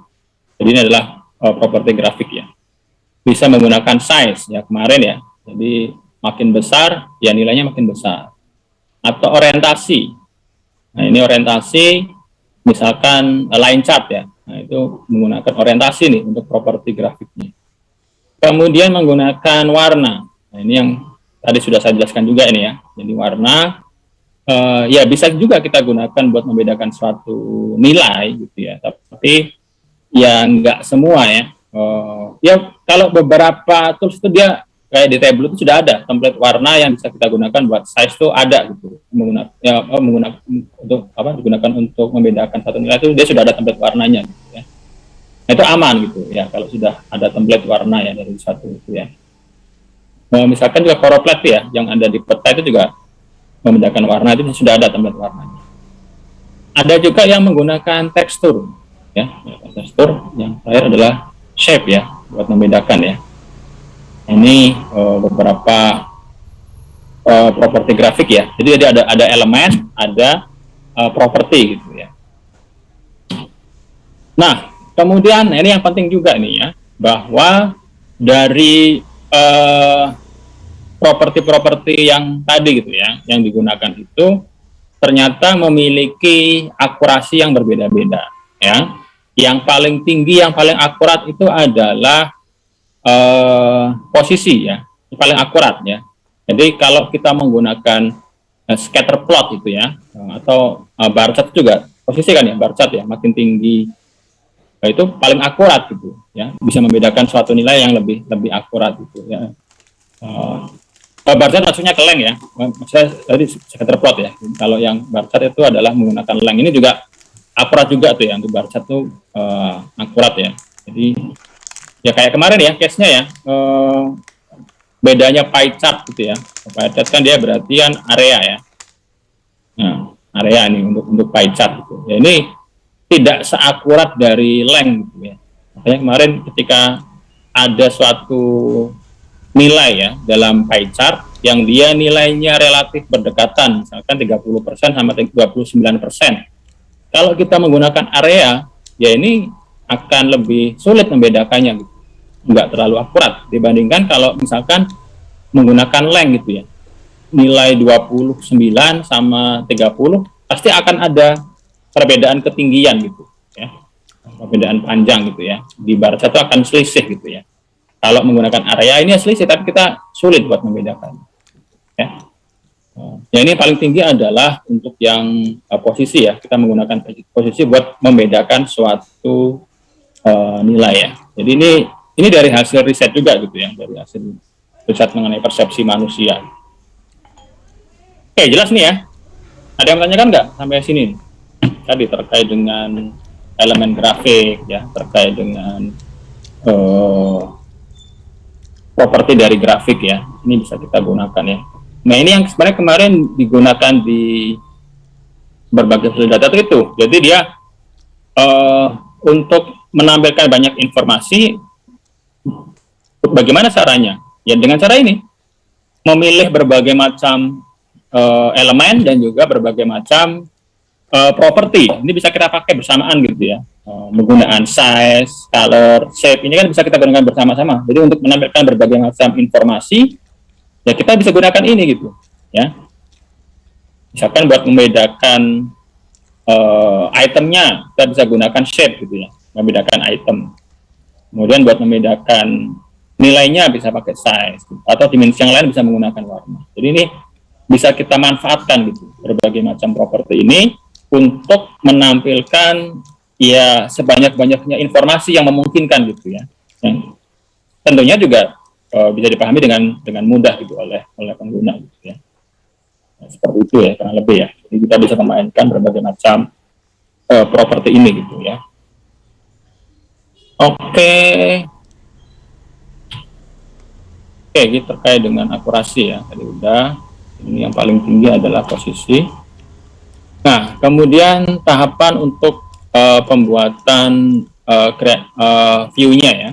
Jadi ini adalah properti grafik ya. Bisa menggunakan size ya kemarin ya. Jadi makin besar ya nilainya makin besar. Atau orientasi. Nah ini orientasi misalkan line chart ya. Nah, itu menggunakan orientasi nih untuk properti grafiknya. Kemudian menggunakan warna. Nah, ini yang tadi sudah saya jelaskan juga ini ya. Jadi warna ya bisa juga kita gunakan buat membedakan suatu nilai gitu ya. Tapi ya nggak semua ya. Ya kalau beberapa tools itu dia kayak di table itu sudah ada template warna yang bisa kita gunakan buat size itu ada gitu, menggunakan untuk apa digunakan untuk membedakan satu nilai itu dia sudah ada template warnanya gitu ya. Nah, itu aman gitu ya kalau sudah ada template warna ya dari satu itu ya. Misalkan juga choropleth ya yang ada di peta itu juga membedakan warna itu sudah ada template warnanya. Ada juga yang menggunakan tekstur ya, tekstur yang terakhir adalah shape ya buat membedakan ya. Ini beberapa properti grafik ya. Jadi ada elemen, ada properti gitu ya. Nah, kemudian ini yang penting juga nih ya, bahwa dari properti-properti yang tadi gitu ya, yang digunakan itu ternyata memiliki akurasi yang berbeda-beda ya. Yang paling tinggi, yang paling akurat itu adalah posisi ya, paling akurat ya. Jadi kalau kita menggunakan scatter plot itu ya, atau bar chart juga posisi kan ya, bar chart ya, makin tinggi itu paling akurat gitu ya, bisa membedakan suatu nilai yang lebih akurat gitu ya. Bar chart maksudnya ke length ya, maksudnya tadi scatter plot ya. Kalau yang bar chart itu adalah menggunakan length, ini juga akurat juga tuh ya, untuk bar chart tuh akurat ya. Jadi ya kayak kemarin ya case-nya ya, bedanya pie chart gitu ya. Pie chart kan dia berarti area ya. Nah, area nih untuk pie chart gitu. Ya, ini tidak seakurat dari length gitu ya. Makanya kemarin ketika ada suatu nilai ya dalam pie chart yang dia nilainya relatif berdekatan, misalkan 30% sama 29%. Kalau kita menggunakan area, ya ini akan lebih sulit membedakannya gitu. Nggak terlalu akurat dibandingkan kalau misalkan menggunakan length gitu ya. Nilai 29 sama 30 pasti akan ada perbedaan ketinggian gitu ya. Perbedaan panjang gitu ya. Di bar satu akan selisih gitu ya. Kalau menggunakan area ini selisih tapi kita sulit buat membedakan ya. Ya ini paling tinggi adalah untuk yang posisi ya. Kita menggunakan posisi buat membedakan suatu nilai ya. Jadi ini dari hasil riset juga gitu ya, dari hasil riset mengenai persepsi manusia. Oke, jelas nih ya. Ada yang menanyakan nggak sampai sini? Tadi terkait dengan elemen grafik ya, terkait dengan properti dari grafik ya. Ini bisa kita gunakan ya. Nah ini yang sebenarnya kemarin digunakan di berbagai hasil data itu. Jadi dia untuk menampilkan banyak informasi, bagaimana caranya? Ya dengan cara ini, memilih berbagai macam elemen dan juga berbagai macam properti. Ini bisa kita pakai bersamaan gitu ya. Penggunaan size, color, shape, ini kan bisa kita gunakan bersama-sama. Jadi untuk menampilkan berbagai macam informasi, ya kita bisa gunakan ini gitu ya. Misalkan buat membedakan itemnya, kita bisa gunakan shape gitu ya, membedakan item. Kemudian buat membedakan nilainya bisa pakai size gitu. Atau dimensi yang lain bisa menggunakan warna. Jadi ini bisa kita manfaatkan gitu berbagai macam properti ini untuk menampilkan ya sebanyak-banyaknya informasi yang memungkinkan gitu ya. Yang tentunya juga bisa dipahami dengan mudah gitu oleh pengguna gitu ya. Nah, seperti itu ya kurang lebih ya. Jadi kita bisa memainkan berbagai macam properti ini gitu ya. Oke, ini terkait dengan akurasi ya. Tadi udah. Ini yang paling tinggi adalah posisi. Nah, kemudian tahapan untuk pembuatan view-nya ya.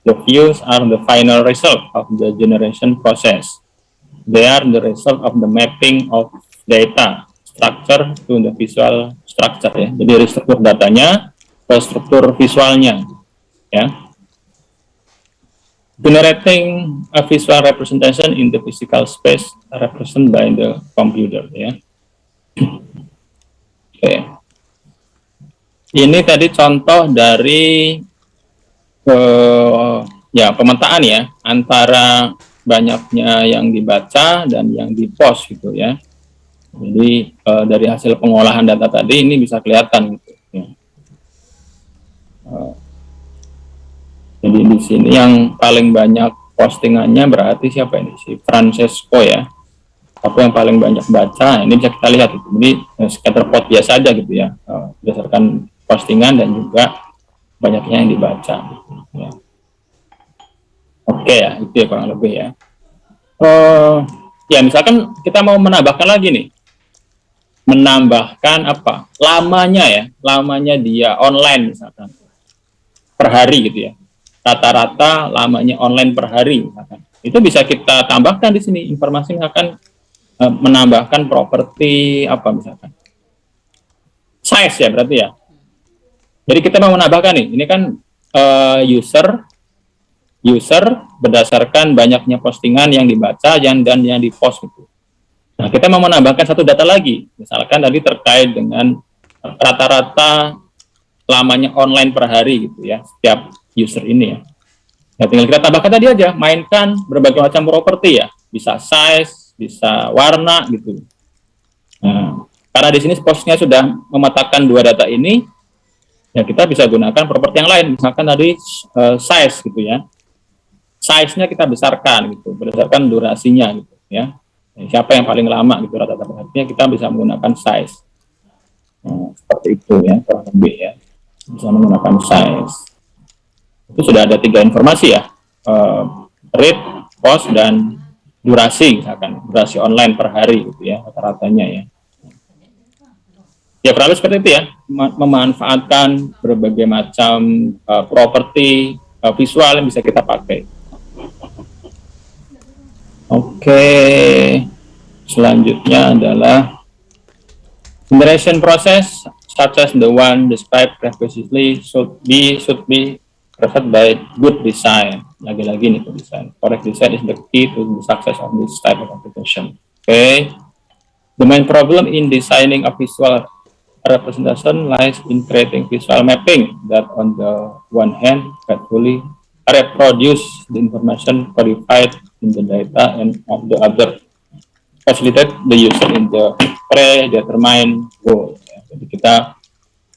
The views are the final result of the generation process. They are the result of the mapping of data structure to the visual structure ya. Jadi dari struktur datanya ke struktur visualnya ya. Generating a visual representation in the physical space represented by the computer ya. Oke. Ini tadi contoh dari ya pemetaan ya antara banyaknya yang dibaca dan yang di-post gitu ya. Jadi dari hasil pengolahan data tadi ini bisa kelihatan gitu ya. Jadi di sini yang paling banyak postingannya berarti siapa ini? Si Francesco ya. Apa yang paling banyak baca? Ini bisa kita lihat itu. Jadi scatterplot biasa aja gitu ya. Berdasarkan postingan dan juga banyaknya yang dibaca. Gitu, ya. Oke ya, itu ya kurang lebih ya. Ya misalkan kita mau menambahkan lagi nih. Menambahkan apa? Lamanya ya. Lamanya dia online misalkan. Per hari gitu ya. Rata-rata lamanya online per hari misalkan. Itu bisa kita tambahkan di sini informasi misalkan menambahkan properti apa misalkan size ya berarti ya. Jadi kita mau menambahkan nih, ini kan user berdasarkan banyaknya postingan yang dibaca dan yang di-post gitu. Nah kita mau menambahkan satu data lagi, misalkan tadi terkait dengan rata-rata lamanya online per hari gitu ya setiap user ini ya. Nah, tinggal kita tambahkan tadi aja, mainkan berbagai macam properti ya, bisa size, bisa warna gitu. Nah, karena di sini posnya sudah memetakan dua data ini, ya kita bisa gunakan properti yang lain, misalkan tadi size gitu ya. Size-nya kita besarkan gitu, berdasarkan durasinya gitu ya. Siapa yang paling lama gitu rata-rata artinya kita bisa menggunakan size. Nah, seperti itu ya, kurang lebih ya. Bisa menggunakan size. Itu sudah ada 3 informasi ya, rate, cost, dan durasi misalkan, durasi online per hari gitu ya, rata-ratanya ya. Ya kurang lebih seperti itu ya, memanfaatkan berbagai macam properti visual yang bisa kita pakai. Oke, selanjutnya adalah generation process such as the one described previously should be preferred by good design. Lagi-lagi nih good design. Correct design is the key to the success of this type of application. Okay. The main problem in designing a visual representation lies in creating visual mapping that on the one hand faithfully reproduce the information codified in the data and on the other facilitate the user in the predetermined goal. Jadi kita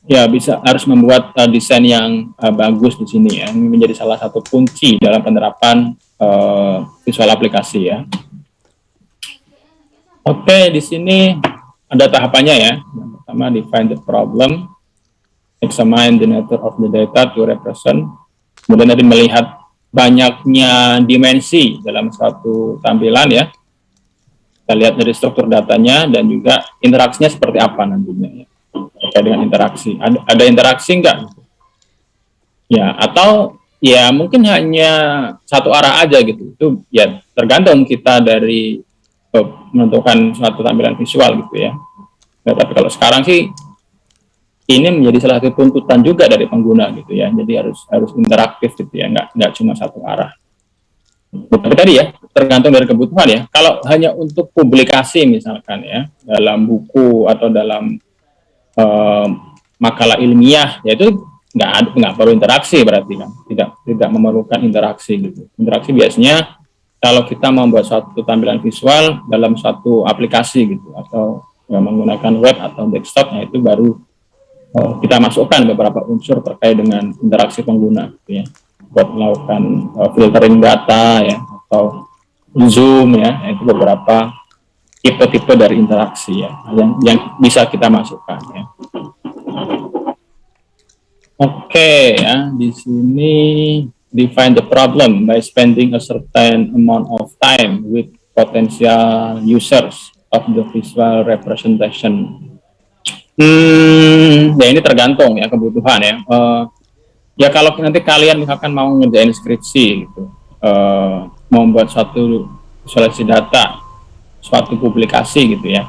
ya harus membuat desain yang bagus di sini ya. Ini menjadi salah satu kunci dalam penerapan visual aplikasi ya. Oke, di sini ada tahapannya ya. Yang pertama, define the problem, examine the nature of the data to represent, kemudian tadi melihat banyaknya dimensi dalam suatu tampilan ya. Kita lihat dari struktur datanya dan juga interaksinya seperti apa nantinya ya. Terkait dengan interaksi. Ada interaksi enggak? Ya, atau ya mungkin hanya satu arah aja gitu. Itu ya tergantung kita dari menentukan suatu tampilan visual gitu ya. Nah, tapi kalau sekarang sih ini menjadi salah satu tuntutan juga dari pengguna gitu ya. Jadi harus interaktif gitu ya, nggak cuma satu arah. Tapi tadi ya tergantung dari kebutuhan ya. Kalau hanya untuk publikasi misalkan ya dalam buku atau dalam makalah ilmiah, ya itu nggak perlu interaksi berarti kan. Tidak memerlukan interaksi gitu. Interaksi biasanya kalau kita membuat suatu tampilan visual dalam suatu aplikasi gitu atau ya, menggunakan web atau desktop, nah itu baru kita masukkan beberapa unsur terkait dengan interaksi pengguna gitu ya, buat melakukan filtering data ya atau zoom ya, itu beberapa tipe-tipe dari interaksi ya yang bisa kita masukkan ya. Oke ya, di sini define the problem by spending a certain amount of time with potential users of the visual representation. Ya ini tergantung ya kebutuhan ya. Ya kalau nanti kalian misalkan mau ngerjain skripsi gitu, mau membuat suatu visualisasi data, suatu publikasi gitu ya.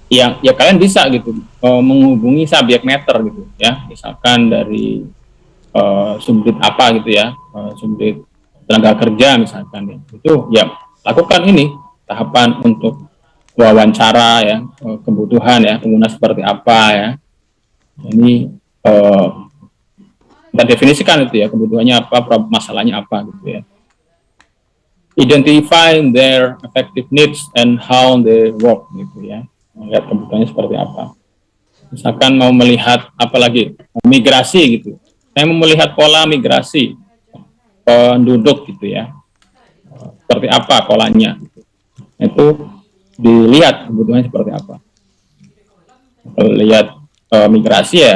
Ya kalian bisa gitu menghubungi subject matter gitu ya, misalkan dari subjek apa gitu ya, subjek tenaga kerja misalkan ya. Itu ya lakukan ini tahapan untuk wawancara ya, kebutuhan ya pengguna seperti apa ya. Ini kita definisikan itu ya, kebutuhannya apa, masalahnya apa gitu ya. Identifying their effective needs and how they work gitu ya. Melihat kebutuhannya seperti apa. Misalkan mau melihat apa lagi, migrasi gitu. Saya mau melihat pola migrasi penduduk gitu ya. Seperti apa polanya. Itu dilihat kebutuhannya seperti apa. Kalau lihat migrasi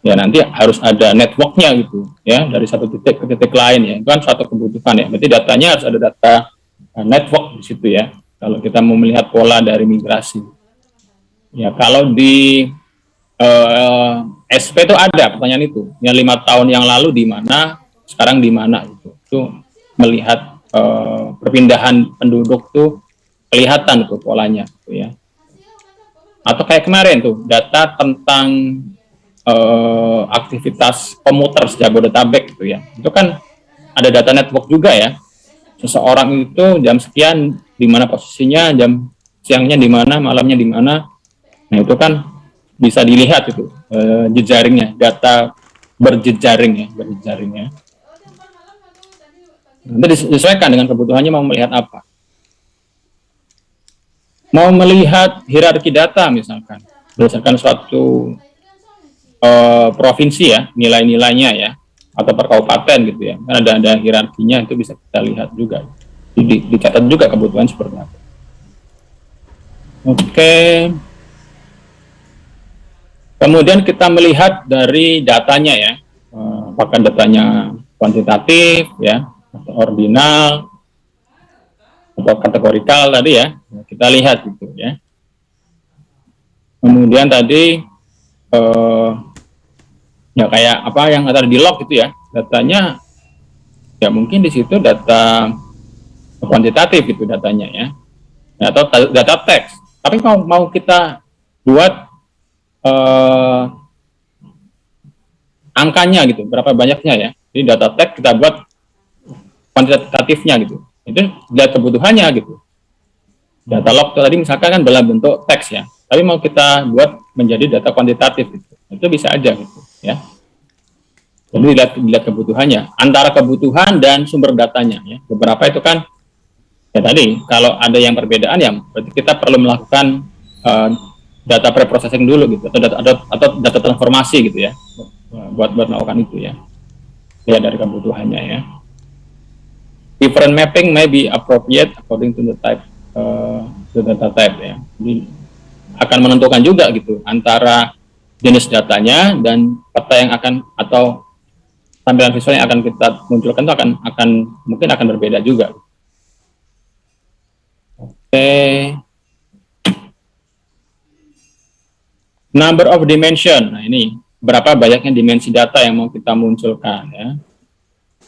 ya nanti harus ada networknya gitu ya, dari satu titik ke titik lain ya. Itu kan suatu kebutuhan ya. Berarti datanya harus ada data network di situ ya. Kalau kita mau melihat pola dari migrasi. Ya kalau di SP itu ada pertanyaan itu. Yang 5 tahun yang lalu di mana, sekarang di mana gitu. Itu melihat perpindahan penduduk tuh kelihatan tuh polanya gitu ya. Atau kayak kemarin tuh data tentang aktivitas komuter Jabodetabek gitu ya. Itu kan ada data network juga ya. Seseorang itu jam sekian di mana posisinya, jam siangnya di mana, malamnya di mana. Nah, itu kan bisa dilihat itu jejaringnya, data berjejaring ya. Nanti disesuaikan dengan kebutuhannya mau melihat apa. Mau melihat hierarki data misalkan, berdasarkan suatu provinsi ya, nilai-nilainya ya, atau per kabupaten gitu ya. Kan ada hierarkinya, itu bisa kita lihat juga. Dicatat juga kebutuhan seperti apa. Oke. Kemudian kita melihat dari datanya ya, apakah datanya kuantitatif ya, atau ordinal, atau kategorikal tadi ya, kita lihat gitu ya. Kemudian tadi ya kayak apa yang ada di log gitu ya, datanya ya mungkin di situ data kuantitatif gitu datanya ya, atau data teks. Tapi mau kita buat angkanya gitu, berapa banyaknya ya. Jadi data teks kita buat kuantitatifnya gitu. Itu lihat kebutuhannya gitu. Data log tadi misalkan kan dalam bentuk teks ya, tapi mau kita buat menjadi data kuantitatif gitu. Itu bisa aja gitu ya. Jadi dilihat kebutuhannya, antara kebutuhan dan sumber datanya ya. Beberapa itu kan ya tadi kalau ada yang perbedaan ya berarti kita perlu melakukan data preprocessing dulu gitu, atau data transformasi gitu ya, buat melakukan itu ya. Lihat dari kebutuhannya ya. Different mapping may be appropriate according to the data type ya. Jadi akan menentukan juga gitu antara jenis datanya dan peta yang akan atau tampilan visual yang akan kita munculkan itu akan mungkin akan berbeda juga. Oke. Number of dimension. Nah, ini berapa banyaknya dimensi data yang mau kita munculkan ya.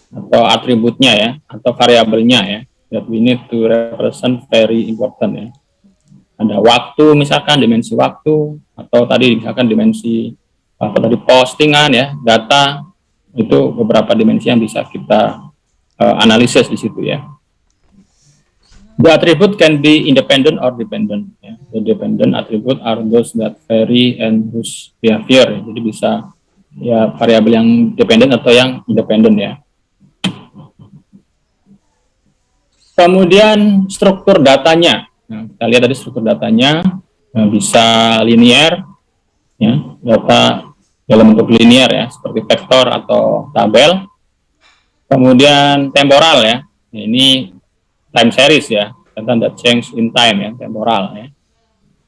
Atau atributnya ya, atau variabelnya ya. That we need to represent very important ya. Ada waktu misalkan dimensi waktu, atau tadi misalkan dimensi apa tadi postingan ya, data, itu beberapa dimensi yang bisa kita analisis di situ ya. The attribute can be independent or dependent ya. The dependent attribute are those that vary and whose behavior ya. Jadi bisa ya variabel yang dependent atau yang independent ya. Kemudian struktur datanya. Nah, kita lihat tadi struktur datanya bisa linear, ya, data dalam bentuk linear ya, seperti vektor atau tabel. Kemudian temporal ya, ini time series ya, data that change in time ya, temporal ya.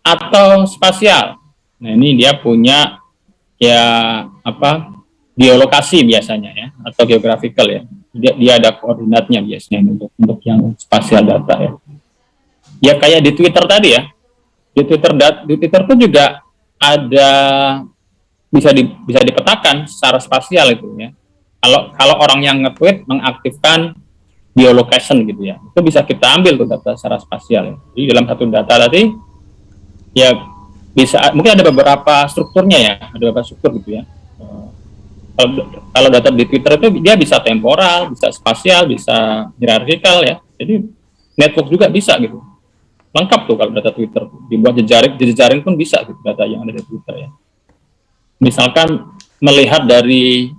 Atau spasial. Nah ini dia punya ya apa geolokasi biasanya ya, atau geographical ya. Dia ada koordinatnya biasanya untuk yang spasial data ya. Ya kayak di Twitter tadi ya. Di Twitter tuh juga ada bisa dipetakan secara spasial itu ya. Kalau orang yang nge-tweet mengaktifkan geolocation gitu ya, itu bisa kita ambil tuh data secara spasial ya. Jadi dalam satu data tadi ya bisa mungkin ada beberapa strukturnya ya, ada beberapa struktur gitu ya. Kalau data di Twitter itu dia bisa temporal, bisa spasial, bisa hierarkikal ya. Jadi network juga bisa gitu. Lengkap tuh kalau data Twitter. Dibuat jejaring pun bisa gitu data yang ada di Twitter ya. Misalkan melihat dari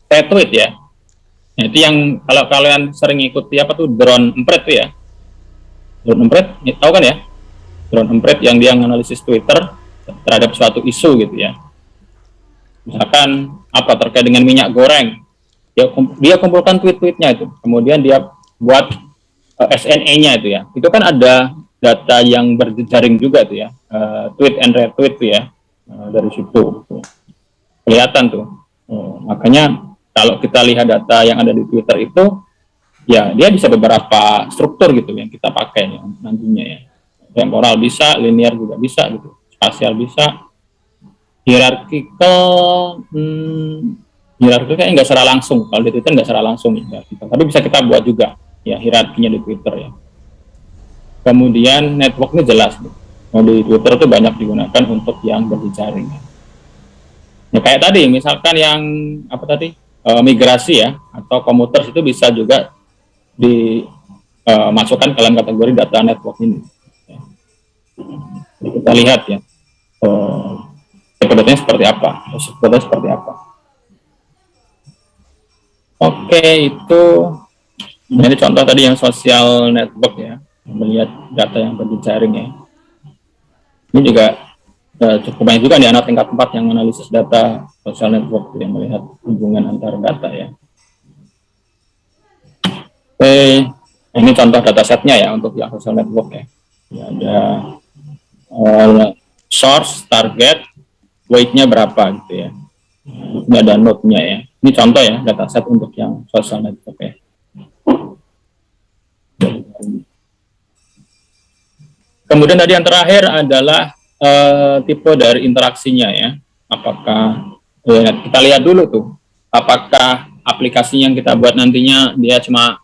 tweet ya. Nah, itu yang kalau kalian sering ikuti apa tuh drone empret tuh ya. Drone empret, tahu kan ya? Drone empret yang dia menganalisis Twitter terhadap suatu isu gitu ya. Misalkan apa terkait dengan minyak goreng, dia kumpulkan tweet-tweetnya itu, kemudian dia buat SNE-nya itu ya, itu kan ada data yang berjejaring juga itu ya, tweet and retweet itu ya, dari situ kelihatan tuh. Makanya kalau kita lihat data yang ada di Twitter itu, ya dia bisa beberapa struktur gitu yang kita pakai ya, nantinya ya, temporal bisa, linear juga bisa gitu, spasial bisa. Hierarkical kayaknya nggak secara langsung, kalau di Twitter nggak secara langsung ya, tapi bisa kita buat juga ya hierarkinya di Twitter ya. Kemudian networknya jelas, nah, di Twitter itu banyak digunakan untuk yang berjejaring ya, kayak tadi misalkan yang apa tadi migrasi ya atau komuters itu bisa juga dimasukkan dalam kategori data network ini ya. Kita lihat ya datanya seperti apa, seperti apa. Oke, itu ini contoh tadi yang social network ya, melihat data yang berjejaring ya. Ini juga cukup banyak juga di anak tingkat 4 yang analisis data social network yang melihat hubungan antar data ya. Oke, ini contoh datasetnya ya untuk yang social network ya. Ada source, target, weight-nya berapa gitu ya. Ini ada node-nya ya. Ini contoh ya dataset untuk yang social network ya. Kemudian tadi yang terakhir adalah tipe dari interaksinya ya. Apakah kita lihat dulu tuh, apakah aplikasi yang kita buat nantinya dia cuma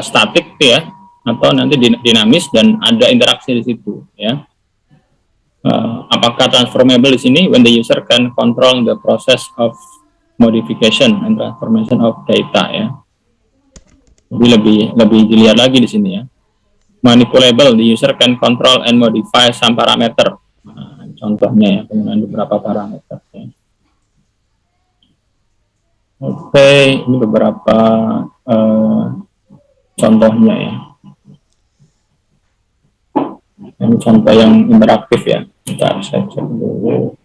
statik tuh ya, atau nanti dinamis dan ada interaksi di situ ya. Apakah transformable di sini when the user can control the process of modification and transformation of data ya. Jadi lebih dilihat lagi di sini ya. Manipulable, the user can control and modify some parameter. Nah, contohnya ya, penggunaan beberapa parameter. Ya. Oke, ini beberapa contohnya ya. Ini contoh yang interaktif ya. Kita saya cek dulu.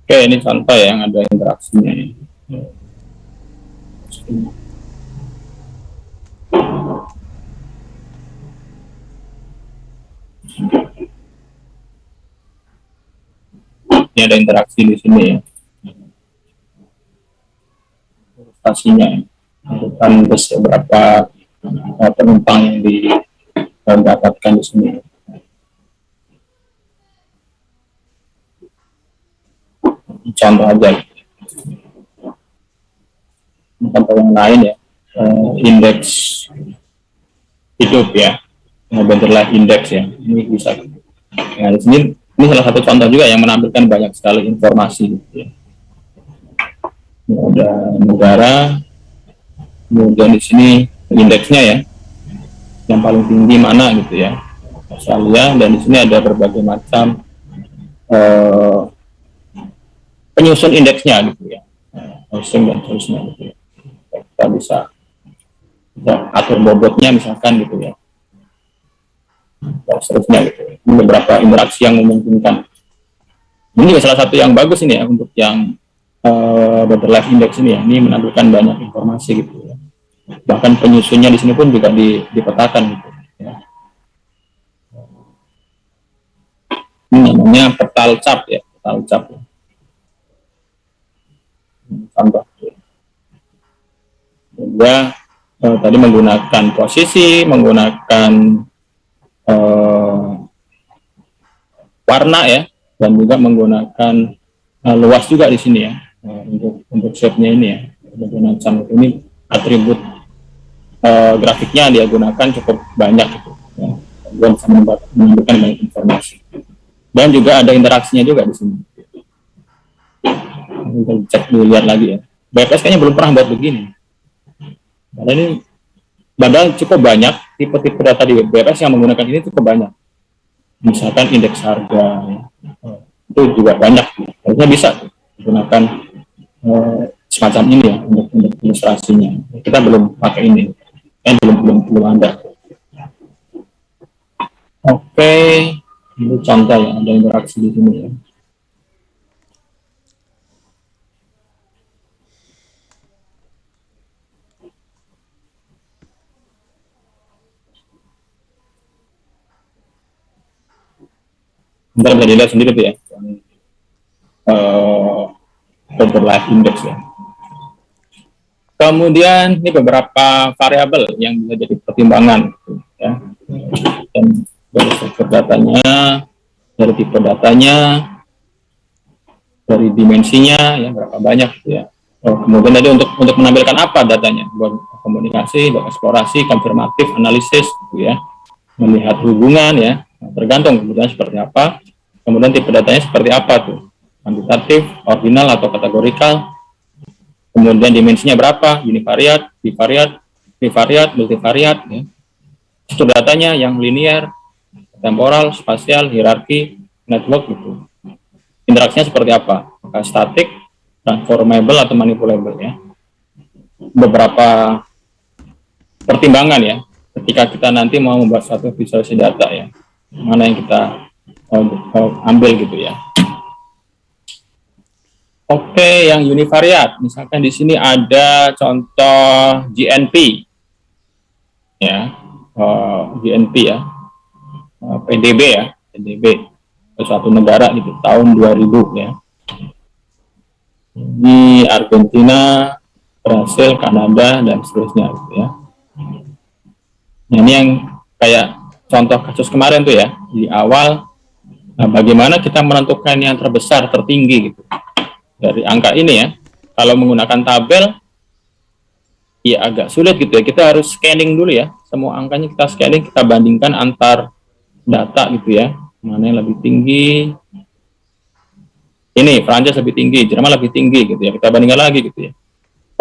Oke, ini contoh ya, yang ada interaksinya. Ini ada interaksi di sini ya. Stasiunnya, bukan beberapa penumpang yang didapatkan di sini. Contoh aja. Contoh yang lain ya, indeks hidup ya, better life index ya. Ini bisa. Nah, di sini ini salah satu contoh juga yang menampilkan banyak sekali informasi. Gitu ya. Ini ada negara, kemudian di sini indeksnya ya, yang paling tinggi mana gitu ya, Australia, dan di sini ada berbagai macam penyusun indeksnya gitu ya, housing dan seterusnya gitu ya. Kita bisa atur bobotnya misalkan gitu ya, dan seterusnya gitu. Ini beberapa interaksi yang memungkinkan. Ini juga salah satu yang bagus ini ya untuk yang Better Life Index ini ya. Ini menampilkan banyak informasi gitu ya. Bahkan penyusunnya di sini pun juga dipetakan gitu ya. Ini namanya petal cap ya, petal cap. Contoh. Juga tadi menggunakan posisi, menggunakan warna ya, dan juga menggunakan luas juga di sini ya, untuk shape-nya ini ya. Macam ini atribut grafiknya dia gunakan cukup banyak gitu ya. Dan bisa memberikan banyak informasi. Dan juga ada interaksinya juga di sini. Kita cek dilihat lagi ya. BFS kayaknya belum pernah buat begini. Karena ini padahal cukup banyak tipe-tipe data di BFS yang menggunakan ini cukup banyak. Misalkan indeks harga ya. Itu juga banyak. Harusnya bisa menggunakan semacam ini ya untuk ilustrasinya. Kita belum pakai ini. Belum ada. Oke, ini contoh ya, ada interaksi di sini ya. Ntar bisa dilihat sendiri tuh ya, Better Life Index ya. Kemudian ini beberapa variabel yang bisa jadi pertimbangan ya. Dan dari struktur datanya, dari tipe datanya, dari dimensinya ya berapa banyak gitu ya. Kemudian tadi untuk menampilkan apa datanya, buat komunikasi, buat eksplorasi, konfirmatif, analisis, gitu ya, melihat hubungan ya, tergantung kemudian seperti apa, kemudian tipe datanya seperti apa tuh, kuantitatif, ordinal atau kategorikal, kemudian dimensinya berapa, univariat, bivariat, trivariat, multivariat, ya. Struktur datanya yang linear, temporal, spasial, hierarki, network gitu. Interaksinya seperti apa? Apakah statik, transformable atau manipulable ya. Beberapa pertimbangan ya ketika kita nanti mau membuat satu visualisasi data ya. Mana yang kita ambil gitu ya. Oke, yang univariat, misalkan di sini ada contoh GNP ya, GNP ya, PDB ya, PDB suatu negara gitu tahun 2000 ya. Di Argentina, Brasil, Kanada dan seterusnya gitu ya. Nah, ini yang kayak contoh kasus kemarin tuh ya di awal. Nah, bagaimana kita menentukan yang terbesar, tertinggi gitu dari angka ini ya. Kalau menggunakan tabel, ya agak sulit gitu ya. Kita harus scanning dulu ya. Semua angkanya kita scanning, kita bandingkan antar data gitu ya. Mana yang lebih tinggi? Ini Prancis lebih tinggi, Jerman lebih tinggi gitu ya. Kita bandingkan lagi gitu ya.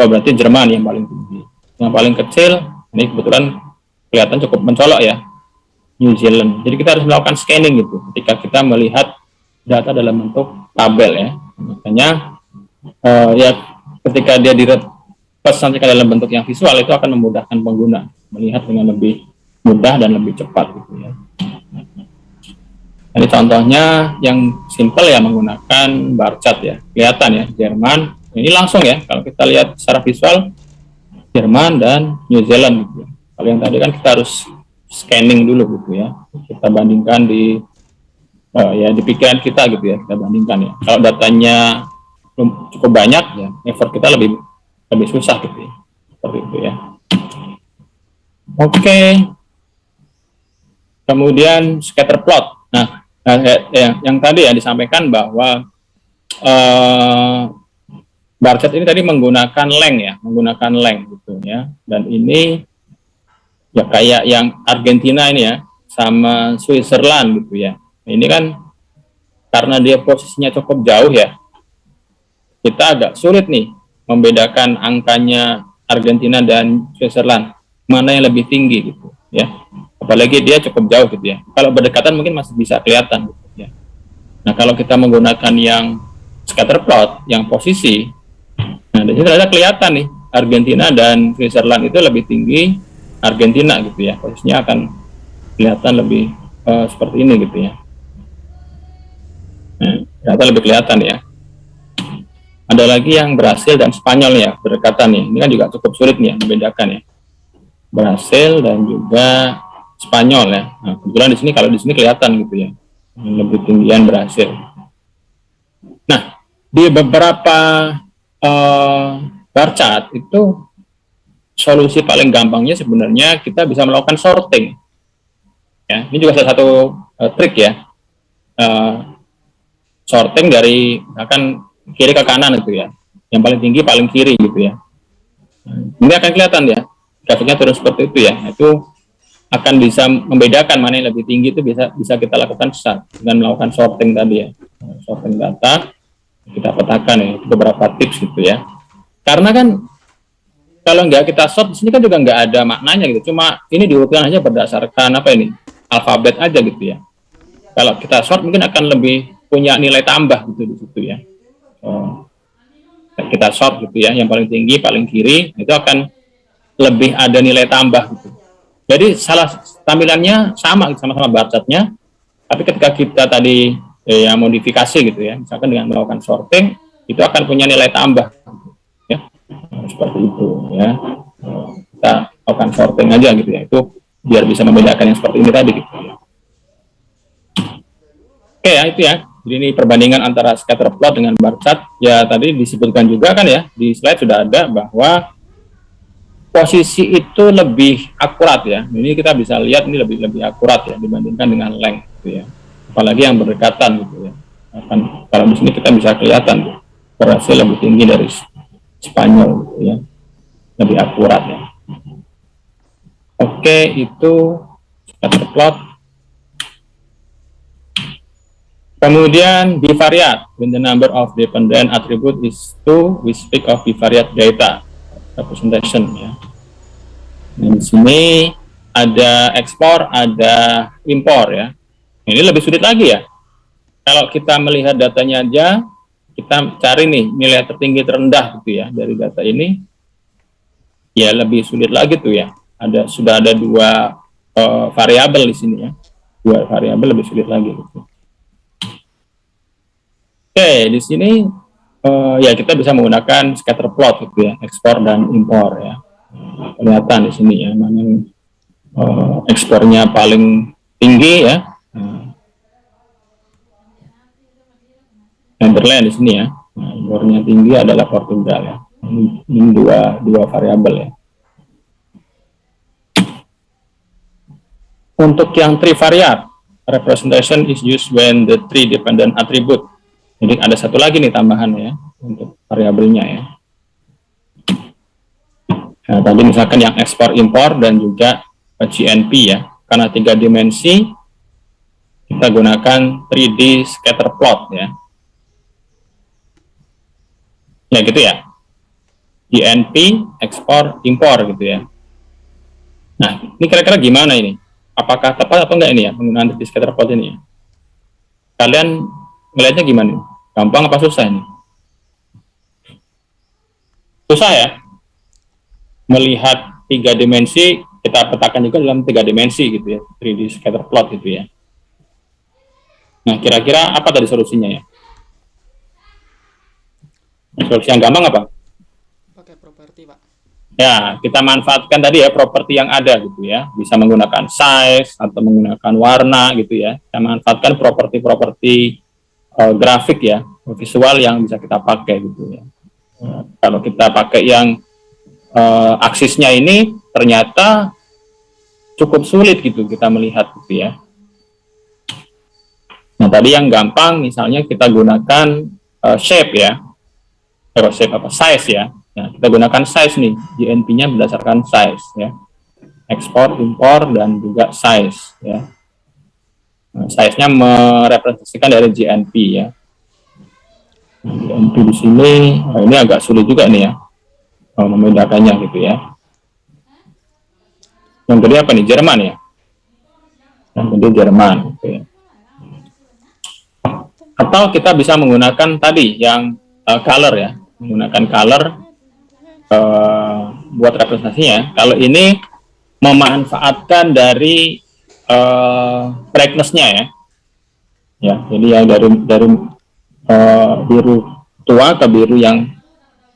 Oh berarti Jerman yang paling tinggi. Yang paling kecil, ini kebetulan kelihatan cukup mencolok ya, New Zealand. Jadi kita harus melakukan scanning gitu ketika kita melihat data dalam bentuk tabel ya. Makanya ya ketika dia direpresentasikan dalam bentuk yang visual itu akan memudahkan pengguna melihat dengan lebih mudah dan lebih cepat gitu ya. Ini contohnya yang simple ya menggunakan bar chart ya. Kelihatan ya Jerman. Ini langsung ya kalau kita lihat secara visual Jerman dan New Zealand gitu. Kalau yang tadi kan kita harus scanning dulu gitu ya. Kita bandingkan di ya di pikiran kita gitu ya. Kita bandingkan ya. Kalau datanya cukup banyak ya, effort kita lebih susah gitu ya. Seperti itu ya. Oke. Kemudian scatter plot. Nah, yang tadi ya disampaikan bahwa bar chart ini tadi menggunakan length gitu ya. Dan ini ya kayak yang Argentina ini ya sama Switzerland gitu ya. Ini kan karena dia posisinya cukup jauh ya. Kita agak sulit nih membedakan angkanya Argentina dan Switzerland mana yang lebih tinggi gitu ya. Apalagi dia cukup jauh gitu ya. Kalau berdekatan mungkin masih bisa kelihatan gitu ya. Nah kalau kita menggunakan yang scatter plot, yang posisi, nah di sini ada kelihatan nih Argentina dan Switzerland itu lebih tinggi Argentina gitu ya. Posisinya akan kelihatan lebih seperti ini gitu ya. Nah, kelihatan lebih kelihatan ya. Ada lagi yang Brasil dan Spanyol ya berdekatan nih. Ini kan juga cukup sulit nih ya membedakan ya. Brasil dan juga Spanyol ya. Nah, kebetulan di sini kalau di sini kelihatan gitu ya. Lebih tinggian Brasil. Nah, di beberapa bar chart itu solusi paling gampangnya sebenarnya kita bisa melakukan sorting. Ya, ini juga salah satu trik ya. Sorting dari misalkan kiri ke kanan itu ya. Yang paling tinggi paling kiri gitu ya. Ini akan kelihatan ya. Grafiknya turun seperti itu ya. Itu akan bisa membedakan mana yang lebih tinggi itu bisa kita lakukan dengan melakukan sorting tadi ya. Sorting data kita petakan ya, beberapa tips gitu ya. Karena kan kalau nggak kita sort di sini kan juga nggak ada maknanya gitu. Cuma ini diurutkan aja berdasarkan apa ini? Alfabet aja gitu ya. Kalau kita sort mungkin akan lebih punya nilai tambah gitu di situ ya. Kita sort gitu ya, yang paling tinggi paling kiri itu akan lebih ada nilai tambah gitu. Jadi tampilannya sama-sama bar chart-nya, tapi ketika kita tadi modifikasi gitu ya, misalkan dengan melakukan sorting, itu akan punya nilai tambah, gitu, ya seperti itu ya. Kita lakukan sorting aja gitu ya, itu biar bisa membedakan yang seperti ini tadi gitu. Ya. Oke ya itu ya. Jadi ini perbandingan antara scatter plot dengan bar chart. Ya tadi disebutkan juga kan ya di slide sudah ada bahwa posisi itu lebih akurat ya. Ini kita bisa lihat ini lebih akurat ya dibandingkan dengan length gitu ya. Apalagi yang berdekatan gitu ya. Kalau di sini kita bisa kelihatan Brasil lebih tinggi dari Spanyol gitu ya, lebih akurat ya. Oke, itu scatter plot. Kemudian bivariate, when the number of dependent attribute is 2, we speak of bivariate data representation ya. Nah, di sini ada ekspor, ada impor ya. Ini lebih sulit lagi ya. Kalau kita melihat datanya aja, kita cari nih nilai tertinggi terendah gitu ya dari data ini, ya lebih sulit lagi tuh ya. Sudah ada dua variabel di sini ya. Dua variabel lebih sulit lagi gitu. Oke, di sini ya kita bisa menggunakan scatter plot gitu ya, ekspor dan impor ya. Kelihatan di sini ya, mana ekspornya paling tinggi ya. Netherlands di sini ya. Nah, impornya tinggi adalah Portugal ya. Ini dua variabel ya. Untuk yang trivariate, representation is used when the three dependent attribute. Jadi ada satu lagi nih tambahan ya untuk variabelnya ya. Nah, tadi misalkan yang ekspor impor dan juga GNP ya. Karena 3 dimensi, kita gunakan 3D scatter plot ya. Ya gitu ya. GNP, ekspor, impor gitu ya. Nah, ini kira-kira gimana ini? Apakah tepat atau enggak ini ya penggunaan 3D scatter plot ini ya? Kalian melihatnya gimana? Gampang apa susah ini? Susah ya? Melihat 3 dimensi, kita petakan juga dalam 3 dimensi gitu ya, 3D scatter plot gitu ya. Nah, kira-kira apa tadi solusinya ya? Solusi yang gampang apa? Pakai properti, Pak. Ya, kita manfaatkan tadi ya properti yang ada gitu ya. Bisa menggunakan size atau menggunakan warna gitu ya. Kita manfaatkan properti-properti grafik ya, visual yang bisa kita pakai gitu ya. Kalau kita pakai yang aksisnya ini ternyata cukup sulit gitu kita melihat gitu ya. Nah, tadi yang gampang misalnya kita gunakan shape ya. Shape apa? Size ya. Nah, kita gunakan size nih, GNP-nya berdasarkan size ya. Ekspor, impor, dan juga size ya. Nah, size-nya merepresentasikan dari GNP ya. GNP di sini, ini agak sulit juga nih ya, membedakannya gitu ya. Yang kedua apa nih? Jerman ya. Yang kedua Jerman. Gitu ya. Atau kita bisa menggunakan tadi yang color ya, menggunakan color buat representasinya. Kalau ini memanfaatkan dari brightness-nya ya. Ya, jadi yang dari biru tua ke biru yang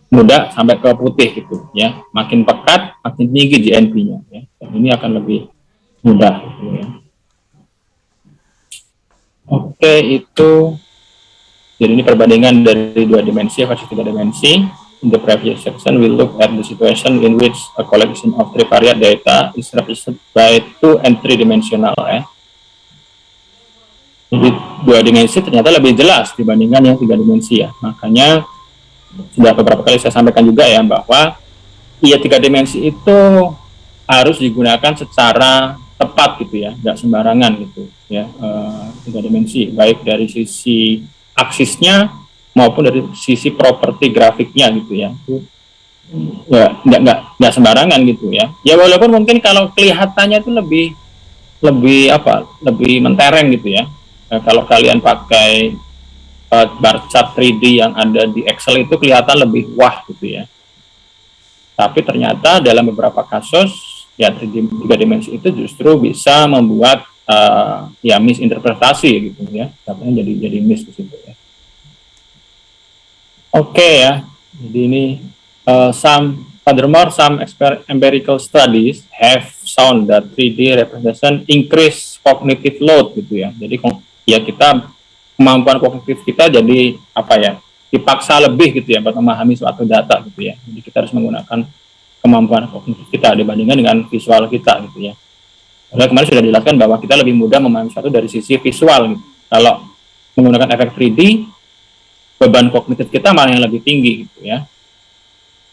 muda sampai ke putih gitu ya. Makin pekat, makin tinggi GNP-nya ya. Dan ini akan lebih mudah gitu ya. Oke, itu jadi ini perbandingan dari 2 dimensi versus 3 dimensi. In the previous section, we look at the situation in which a collection of trivariate data is represented by 2 and 3 dimensional ya. Jadi 2 dimensi ternyata lebih jelas dibandingkan yang 3 dimensi ya. Makanya sudah beberapa kali saya sampaikan juga ya bahwa 3 dimensi itu harus digunakan secara tepat gitu ya, nggak sembarangan gitu ya. 3 dimensi baik dari sisi aksisnya maupun dari sisi properti grafiknya gitu ya. Ya nggak sembarangan gitu ya. Ya walaupun mungkin kalau kelihatannya itu lebih mentereng gitu ya. Kalau kalian pakai bar chart 3D yang ada di Excel itu kelihatan lebih wah gitu ya. Tapi ternyata dalam beberapa kasus ya 3 dimensi itu justru bisa membuat ya misinterpretasi gitu ya. Katanya jadi miss di situ ya. Oke ya. Jadi ini furthermore, some empirical studies have shown that 3D representation increase cognitive load gitu ya. Jadi ya kemampuan kognitif kita jadi dipaksa lebih gitu ya buat memahami suatu data gitu ya. Jadi kita harus menggunakan kemampuan kognitif kita dibandingkan dengan visual kita gitu ya. Karena kemarin sudah dijelaskan bahwa kita lebih mudah memahami sesuatu dari sisi visual gitu. Kalau menggunakan efek 3D, beban kognitif kita malah yang lebih tinggi gitu ya.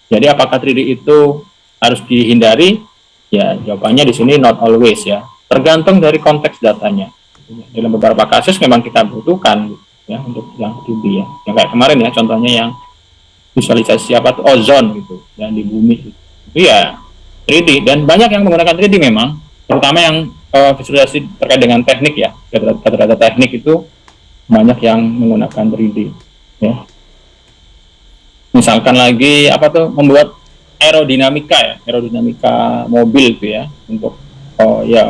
Jadi apakah 3D itu harus dihindari? Ya, jawabannya di sini not always ya. Tergantung dari konteks datanya. Dalam beberapa kasus memang kita butuhkan ya untuk yang 3D ya. Yang kayak kemarin ya, contohnya yang visualisasi apa tuh ozon gitu yang di bumi itu ya 3D, dan banyak yang menggunakan 3D memang, terutama yang visualisasi terkait dengan teknik ya, data-data teknik itu banyak yang menggunakan 3D ya. Misalkan lagi apa tuh membuat aerodinamika ya, aerodinamika mobil itu ya, untuk ya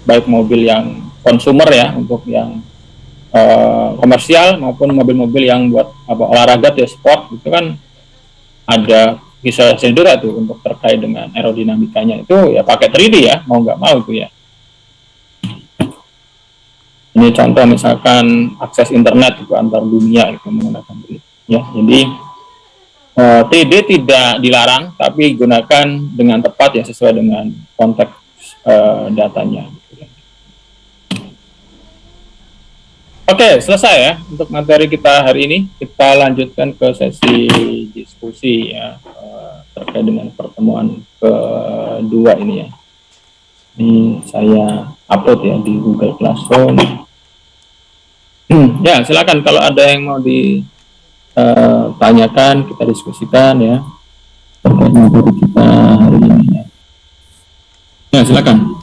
baik mobil yang konsumer ya, untuk yang komersial maupun mobil-mobil yang buat apa olahraga ya, sport itu kan ada bisa cedera tuh untuk terkait dengan aerodinamikanya itu ya pakai 3D ya, mau nggak mau tuh ya. Ini contoh misalkan akses internet itu antar dunia itu menggunakan 3D ya. Jadi 3D tidak dilarang, tapi gunakan dengan tepat ya, sesuai dengan konteks datanya. Oke, selesai ya untuk materi kita hari ini. Kita lanjutkan ke sesi diskusi ya, terkait dengan pertemuan kedua ini ya. Ini saya upload ya di Google Classroom. Ya, silakan kalau ada yang mau ditanyakan, kita diskusikan ya terkait materi kita hari ini ya. Ya, silakan.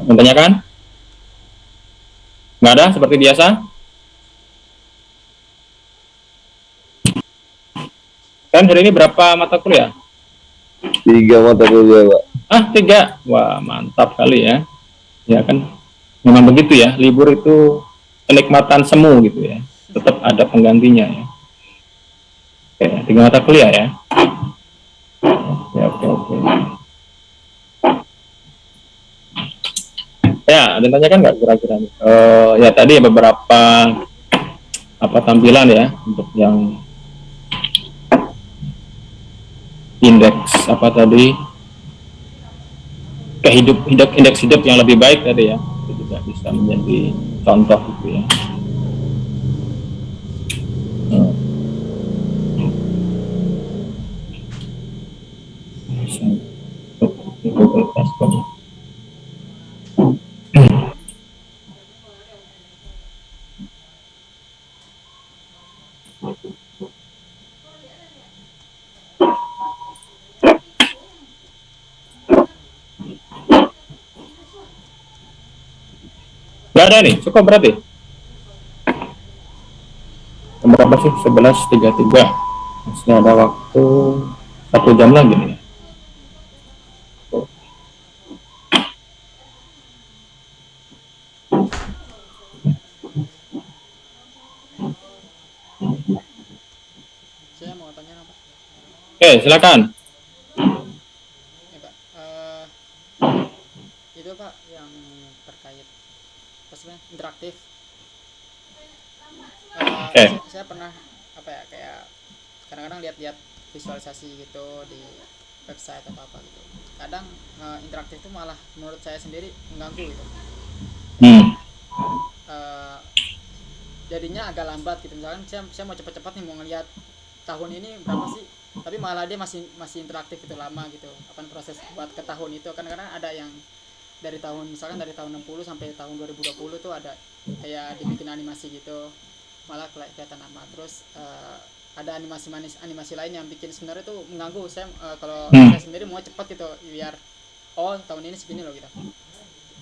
Menanyakan? Nggak ada, seperti biasa? Kan hari ini berapa mata kuliah? 3 mata kuliah, Pak. 3. Wah, mantap kali ya. Ya kan, memang begitu ya. Libur itu kenikmatan semu gitu ya. Tetap ada penggantinya ya. Oke, 3 mata kuliah ya. Oke. Ya, ada yang tanyakan nggak kira-kira? Ya tadi beberapa apa tampilan ya untuk yang indeks apa tadi, indeks hidup yang lebih baik tadi ya, itu juga bisa menjadi contoh gitu ya. Google Classroom. Nggak ada nih, cukup berarti. Berapa sih? 11.33. Masih ada waktu 1 jam lagi nih. Saya mau tanya apa? Oke, silakan. Ya Pak, itu Pak yang terkait apa sih, interaktif. Oke. Saya pernah apa ya, kayak kadang-kadang lihat-lihat visualisasi gitu di website atau apa gitu. Kadang interaktif itu malah menurut saya sendiri mengganggu gitu. Hmm. Jadinya agak lambat gitu. Misalkan saya mau cepat-cepat nih, mau ngelihat tahun ini berapa sih, tapi malah dia masih interaktif itu lama gitu. Apa proses buat ke tahun itu kan, karena ada yang dari tahun, misalkan dari tahun 60 sampai tahun 2020 tuh ada kayak dibikin animasi gitu, malah kelihatan lama. Terus ada animasi lain yang bikin sebenarnya tuh mengganggu saya. Kalau saya sendiri mau cepat gitu, biar tahun ini segini loh gitu.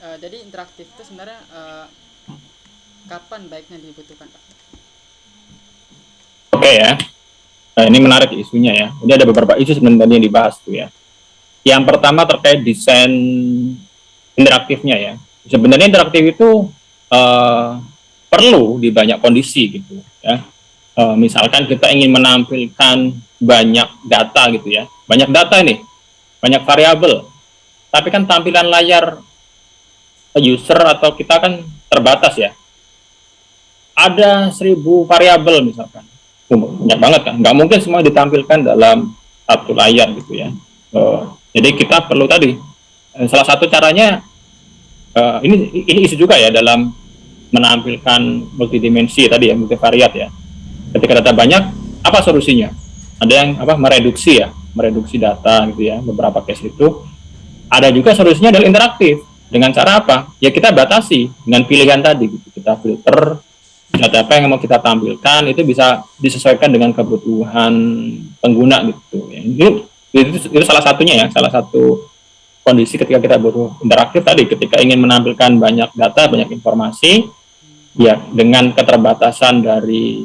Jadi interaktif itu sebenarnya kapan baiknya dibutuhkan, Pak? Oke ya. Nah, ini menarik isunya ya. Ini ada beberapa isu sebenarnya yang dibahas tuh ya. Yang pertama terkait desain interaktifnya ya. Sebenarnya interaktif itu perlu di banyak kondisi gitu ya. Misalkan kita ingin menampilkan banyak data gitu ya. Banyak data ini, banyak variabel. Tapi kan tampilan layar user atau kita kan terbatas ya. Ada 1.000 variabel misalkan. Banyak banget kan, nggak mungkin semua ditampilkan dalam satu layar gitu ya. Jadi kita perlu tadi salah satu caranya ini isu juga ya dalam menampilkan multidimensi tadi ya, multivariat ya. Ketika data banyak, apa solusinya? Ada yang mereduksi data gitu ya, beberapa case itu. Ada juga solusinya adalah interaktif. Dengan cara apa? Ya kita batasi dengan pilihan tadi gitu. Kita filter data apa yang mau kita tampilkan, itu bisa disesuaikan dengan kebutuhan pengguna gitu. Itu salah satunya ya, salah satu kondisi ketika kita butuh interaktif tadi, ketika ingin menampilkan banyak data, banyak informasi, ya dengan keterbatasan dari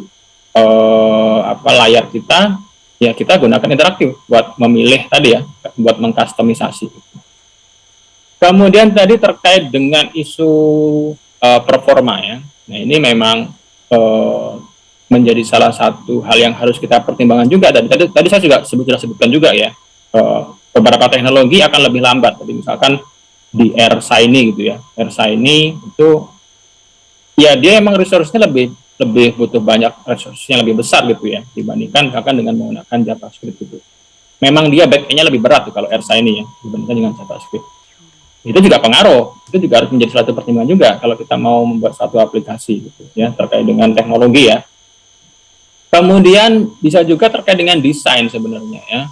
layar kita, ya kita gunakan interaktif buat memilih tadi ya, buat mengkustomisasi. Kemudian tadi terkait dengan isu performa ya. Nah ini memang menjadi salah satu hal yang harus kita pertimbangkan juga. Dan tadi saya juga sudah sebutkan juga ya, beberapa teknologi akan lebih lambat. Jadi misalkan di AirShiny gitu ya, AirShiny itu ya dia emang resource-nya lebih butuh banyak resource-nya lebih besar gitu ya, dibandingkan misalkan dengan menggunakan JavaScript gitu. Memang dia back-end-nya lebih berat tuh kalau AirShiny ya, dibandingkan dengan JavaScript. Itu juga pengaruh, itu juga harus menjadi suatu pertimbangan juga kalau kita mau membuat suatu aplikasi gitu ya, terkait dengan teknologi ya. Kemudian bisa juga terkait dengan desain sebenarnya ya.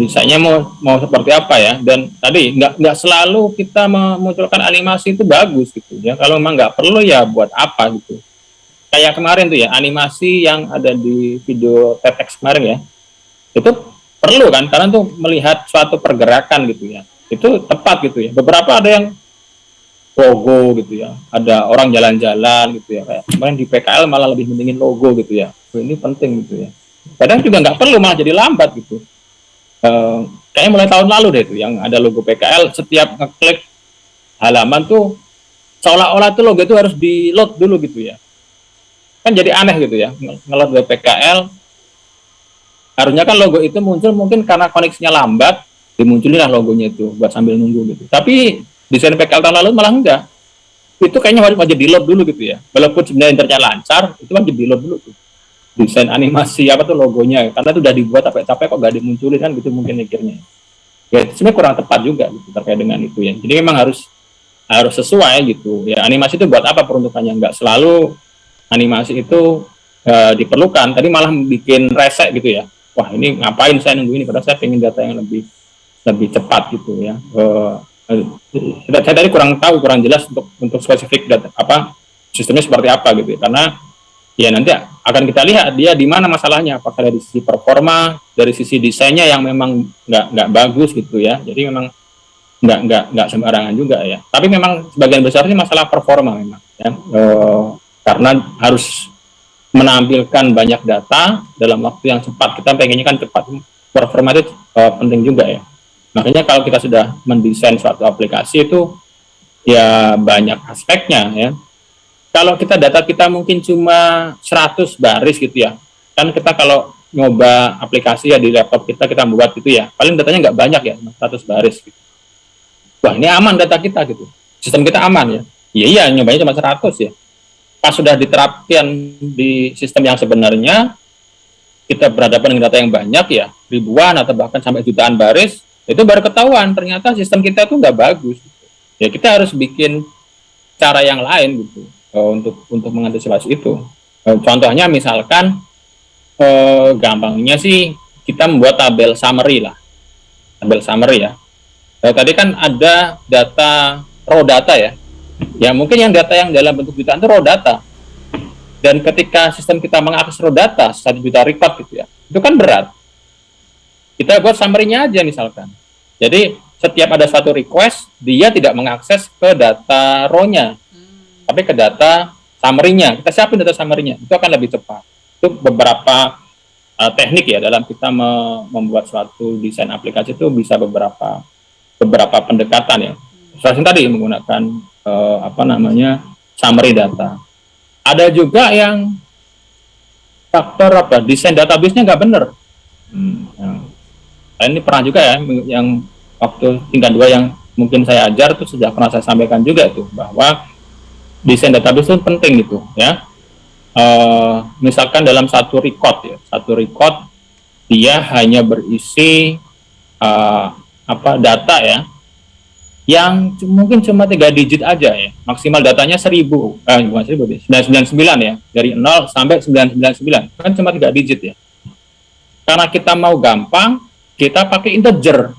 Desainnya mau seperti apa ya, dan tadi nggak selalu kita memunculkan animasi itu bagus gitu ya. Kalau memang nggak perlu ya buat apa gitu. Kayak kemarin tuh ya, animasi yang ada di video TEDx kemarin ya, itu perlu kan, karena tuh melihat suatu pergerakan gitu ya, itu tepat gitu ya. Beberapa ada yang logo gitu ya, ada orang jalan-jalan gitu ya, kayak kemarin di PKL malah lebih mendingin logo gitu ya. Ini penting gitu ya. Kadang juga nggak perlu, malah jadi lambat gitu. Kayaknya mulai tahun lalu deh tuh yang ada logo PKL, setiap ngeklik halaman tuh seolah-olah tuh logo itu harus di load dulu gitu ya. Kan jadi aneh gitu ya, nge-load web PKL. Harusnya kan logo itu muncul mungkin karena koneksinya lambat, dimunculinlah logonya itu buat sambil nunggu gitu. Tapi desain PKL tahun lalu malah enggak. Itu kayaknya wajib di-load dulu gitu ya. Walaupun sebenarnya internetnya lancar, itu wajib di-load dulu tuh. Desain animasi apa tuh logonya, karena itu udah dibuat capek-capek kok gak dimunculin kan gitu mungkin mikirnya. Ya sebenarnya kurang tepat juga gitu terkait dengan itu ya. Jadi memang harus sesuai gitu. Ya animasi itu buat apa peruntukannya? Enggak selalu animasi itu diperlukan. Tadi malah bikin rese gitu ya. Wah ini ngapain saya nunggu ini? Padahal saya pengen data yang lebih cepat gitu ya. Saya tadi kurang jelas untuk spesifik data apa sistemnya seperti apa gitu ya. Karena ya nanti akan kita lihat dia di mana masalahnya, apakah dari sisi performa, dari sisi desainnya yang memang nggak bagus gitu ya. Jadi memang nggak sembarangan juga ya. Tapi memang sebagian besar sih masalah performa memang ya. Karena harus menampilkan banyak data dalam waktu yang cepat. Kita pengennya kan cepat. Performa itu penting juga ya. Makanya kalau kita sudah mendesain suatu aplikasi itu ya banyak aspeknya ya. Kalau data kita mungkin cuma 100 baris gitu ya. Kan kita kalau nyoba aplikasi ya di laptop kita buat gitu ya. Paling datanya nggak banyak ya, 100 baris gitu. Wah, ini aman data kita gitu. Sistem kita aman ya. Iya, nyobanya cuma 100 ya. Pas sudah diterapkan di sistem yang sebenarnya, kita berhadapan dengan data yang banyak ya, ribuan atau bahkan sampai jutaan baris, itu baru ketahuan ternyata sistem kita tuh nggak bagus. Ya kita harus bikin cara yang lain gitu untuk mengantisipasi itu. Contohnya misalkan gampangnya sih kita membuat tabel summary lah, tabel summary ya. Tadi kan ada data raw data ya. Ya mungkin yang data yang dalam bentuk jutaan itu raw data. Dan ketika sistem kita mengakses raw data 1 juta record gitu ya, itu kan berat. Kita buat summary-nya aja misalkan. Jadi setiap ada suatu request, dia tidak mengakses ke data raw-nya, tapi ke data summary-nya. Kita siapin data summary-nya, itu akan lebih cepat. Itu beberapa teknik ya dalam kita membuat suatu desain aplikasi itu bisa beberapa pendekatan ya. Seperti tadi menggunakan summary data. Ada juga yang faktor desain database-nya nggak benar. Ini pernah juga ya, yang waktu tingkat 2 yang mungkin saya ajar itu sudah pernah saya sampaikan juga tuh, bahwa desain database itu penting gitu ya. Misalkan dalam satu record dia hanya berisi data ya yang mungkin cuma 3 digit aja ya, maksimal datanya 1000, bukan 1000, 999 ya, dari 0 sampai 999, kan cuma 3 digit ya. Karena kita mau gampang, kita pakai integer.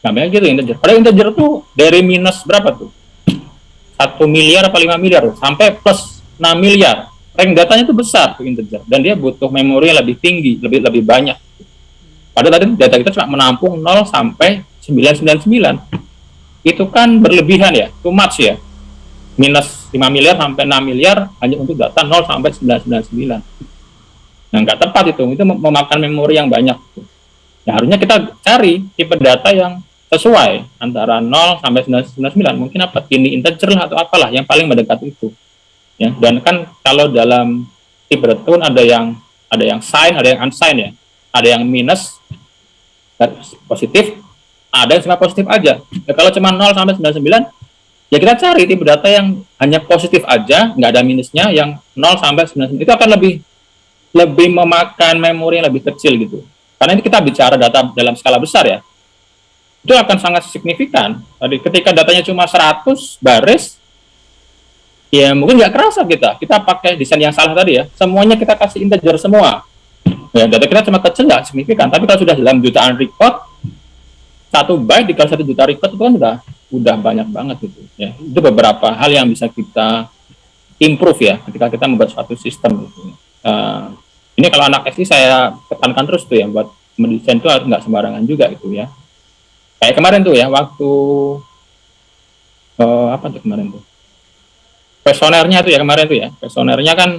Namanya gitu integer. Padahal integer tuh dari minus berapa tuh? 1 miliar apa 5 miliar tuh, sampai plus 6 miliar. Range datanya tuh besar tuh integer, dan dia butuh memori yang lebih tinggi, lebih banyak. Padahal tadi data kita cuma menampung 0 sampai 999. Itu kan berlebihan ya, too much ya. Minus 5 miliar sampai 6 miliar hanya untuk data 0 sampai 999. Nah, nggak tepat itu memakan memori yang banyak. Nah, harusnya kita cari tipe data yang sesuai antara 0 sampai 999, mungkin apa, ini integer lah atau apalah yang paling mendekat itu. Ya, dan kan kalau dalam tipe retun ada yang sign, ada yang unsigned ya. Ada yang minus positif, ada yang cuma positif aja. Ya, kalau cuma 0 sampai 99, ya kita cari tipe data yang hanya positif aja, nggak ada minusnya, yang 0 sampai 99. Itu akan lebih memakan memori yang lebih kecil gitu. Karena ini kita bicara data dalam skala besar ya. Itu akan sangat signifikan. Tadi ketika datanya cuma 100 baris, ya mungkin nggak kerasa kita pakai desain yang salah tadi ya. Semuanya kita kasih integer semua. Ya, data kita cuma kecil nggak signifikan, tapi kalau sudah dalam jutaan record, 1 byte dikali 1 juta record itu kan udah banyak banget gitu ya. Itu beberapa hal yang bisa kita improve ya ketika kita membuat suatu sistem gitu. Ini kalau anak SI saya tekankan terus tuh ya, buat mendesain itu harus nggak sembarangan juga gitu ya. Kayak kemarin tuh ya, waktu apa tuh kemarin tuh, questionnaire-nya tuh ya kemarin tuh ya, questionnaire-nya kan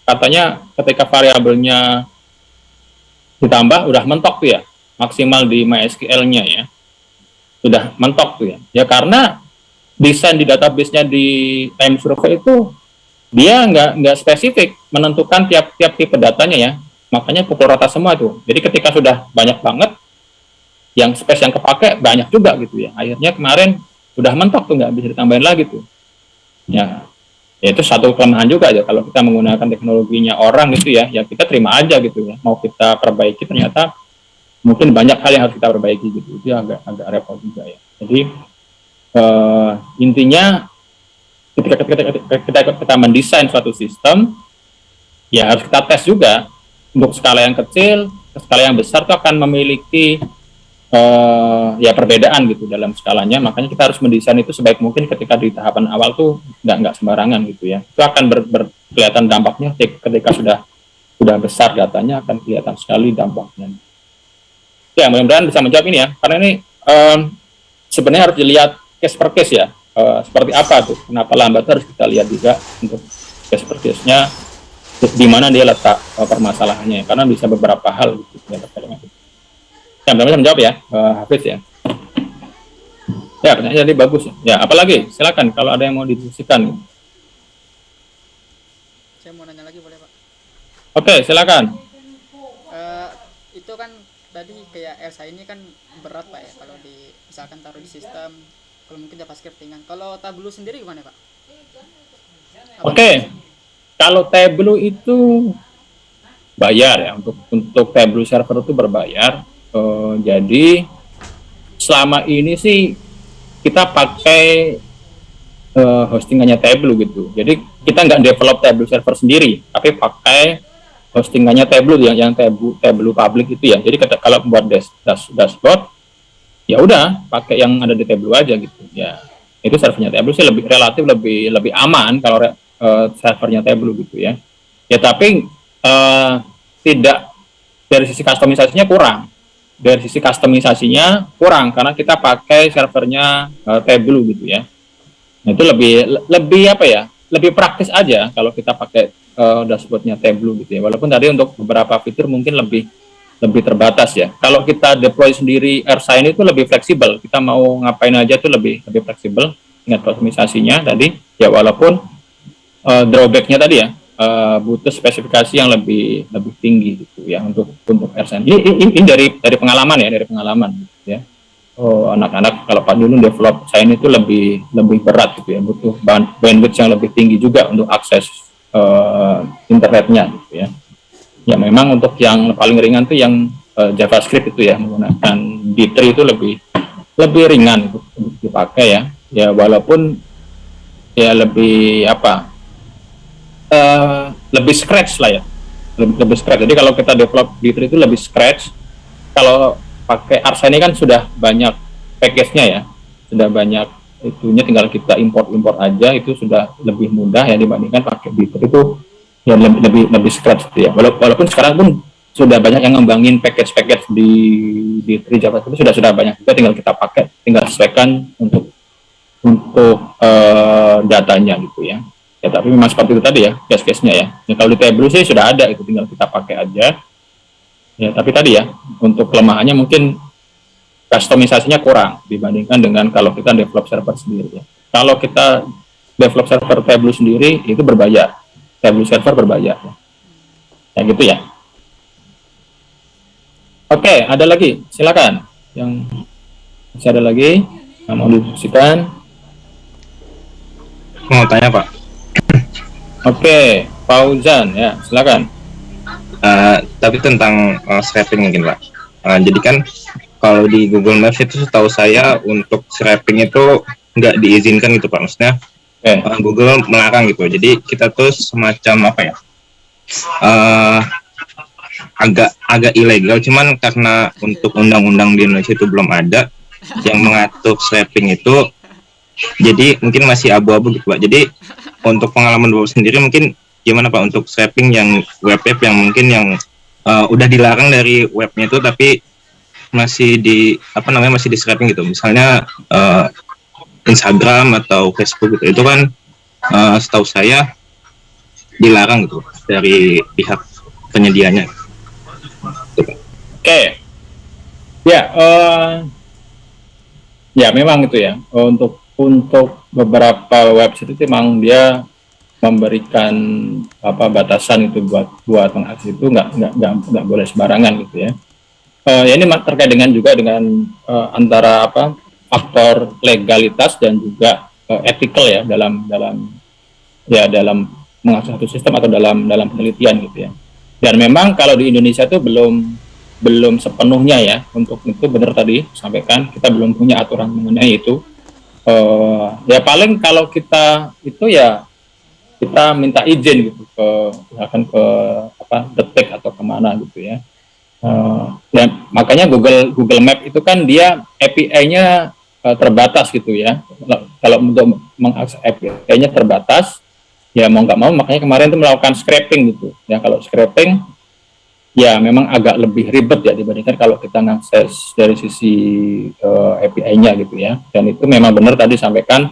katanya ketika variabelnya ditambah udah mentok tuh ya, maksimal di MySQL-nya ya, sudah mentok tuh ya. Ya karena desain di database-nya di time survey itu dia nggak spesifik menentukan tiap tipe datanya ya, makanya pukul rata semua tuh. Jadi ketika sudah banyak banget, yang space yang kepake banyak juga gitu ya. Akhirnya kemarin udah mentok tuh, nggak bisa ditambahin lagi tuh. Ya itu satu kelemahan juga ya kalau kita menggunakan teknologinya orang gitu ya, ya kita terima aja gitu ya. Mau kita perbaiki ternyata mungkin banyak hal yang harus kita perbaiki gitu. Itu agak repot juga ya. Jadi intinya ketika kita mendesain suatu sistem, ya harus kita tes juga. Untuk skala yang kecil, skala yang besar itu akan memiliki ya perbedaan gitu dalam skalanya. Makanya kita harus mendesain itu sebaik mungkin ketika di tahapan awal tuh nggak sembarangan gitu ya. Itu akan kelihatan dampaknya ketika sudah besar datanya, akan kelihatan sekali dampaknya. Ya mudah-mudahan bisa menjawab ini ya, karena ini sebenarnya harus dilihat case per case ya. Seperti apa tuh, kenapa lambat, harus kita lihat juga untuk case per case-nya di mana dia letak permasalahannya, karena bisa beberapa hal gitu ya terkait dengan itu. Ya, bisa menjawab ya, Hafiz ya. Ya, pertanyaan jadi bagus. Ya, apalagi silakan kalau ada yang mau didiskusikan. Saya mau nanya lagi boleh Pak? Oke, silakan. Itu kan tadi kayak Elsa ini kan berat Pak ya, kalau misalkan taruh di sistem, kalau mungkin JavaScript ringan. Kalau Tableau sendiri gimana Pak? Oke. Kalau Tableau itu bayar ya, untuk Tableau server itu berbayar. Jadi selama ini sih kita pakai hostingannya Tableau gitu. Jadi kita nggak develop Tableau server sendiri, tapi pakai hostingannya Tableau yang Tableau public itu ya. Jadi kalau buat dashboard, ya udah pakai yang ada di Tableau aja gitu ya. Itu servernya Tableau sih relatif lebih aman kalau servernya Tableau gitu ya. Ya tapi tidak, dari sisi kustomisasinya kurang. Dari sisi kustomisasinya kurang karena kita pakai servernya Tableau gitu ya. Nah, itu lebih apa ya? Lebih praktis aja kalau kita pakai dashboardnya Tableau gitu ya. Walaupun tadi untuk beberapa fitur mungkin lebih terbatas ya. Kalau kita deploy sendiri AirSign itu lebih fleksibel. Kita mau ngapain aja itu lebih fleksibel. Ingat kustomisasinya tadi ya, walaupun drawbacknya tadi ya, butuh spesifikasi yang lebih tinggi gitu ya untuk AirSign. Ini dari pengalaman ya, gitu ya. Anak-anak kalau Pak dulu develop Sign itu lebih berat gitu ya, butuh bandwidth yang lebih tinggi juga untuk akses internetnya gitu ya. Ya memang untuk yang paling ringan tuh yang JavaScript itu ya, menggunakan D3 itu lebih ringan untuk dipakai ya. Ya walaupun ya lebih apa? Lebih scratch lah ya. Lebih scratch. Jadi kalau kita develop D3 itu lebih scratch. Kalau pakai Ars ini kan sudah banyak package-nya ya. Sudah banyak itunya, tinggal kita import aja, itu sudah lebih mudah ya dibandingkan pakai D3 itu ya lebih scratch gitu ya. Walaupun sekarang pun sudah banyak yang ngembangin package di D3 JavaScript itu sudah banyak juga, tinggal kita pakai, tinggal sesuaikan untuk datanya gitu ya. Ya tapi memang seperti itu tadi ya case-nya ya. Ya kalau di Tableau sih sudah ada, itu tinggal kita pakai aja. Ya tapi tadi ya untuk kelemahannya mungkin customisasinya kurang dibandingkan dengan kalau kita develop server sendiri ya. Kalau kita develop server Tableau sendiri itu berbayar. Tableau server berbayar. Ya gitu ya. Oke, ada lagi, silakan. Yang masih ada lagi yang mau didiskusikan? Mau tanya Pak. Oke, Fauzan ya, silakan. Tapi tentang scraping mungkin Pak. Jadi kan kalau di Google Maps itu setahu saya untuk scraping itu nggak diizinkan gitu Pak. Maksudnya Google melarang gitu. Jadi kita tuh semacam apa ya? Agak ilegal, cuman karena untuk undang-undang di Indonesia itu belum ada yang mengatur scraping itu, jadi mungkin masih abu-abu gitu Pak. Jadi untuk pengalaman Bapak sendiri mungkin gimana Pak untuk scraping yang web yang mungkin yang udah dilarang dari webnya itu tapi masih masih di scraping gitu, misalnya Instagram atau Facebook gitu, itu kan setahu saya dilarang gitu dari pihak penyedianya. Oke. Ya, ya memang itu ya. Untuk beberapa website itu memang dia memberikan batasan itu buat mengakses itu nggak boleh sembarangan gitu ya. Ya ini terkait juga dengan antara faktor legalitas dan juga ethical ya dalam mengakses satu sistem atau dalam penelitian gitu ya. Dan memang kalau di Indonesia itu belum sepenuhnya ya, untuk itu benar tadi sampaikan, kita belum punya aturan mengenai itu. Ya paling kalau kita itu ya kita minta izin gitu misalkan ke Detik atau kemana gitu ya. Dan makanya Google Map itu kan dia API-nya terbatas gitu ya. Kalau untuk mengakses API-nya terbatas, ya mau nggak mau makanya kemarin itu melakukan scraping gitu ya. Kalau scraping ya memang agak lebih ribet ya dibandingkan kalau kita ngakses dari sisi API-nya gitu ya. Dan itu memang benar tadi sampaikan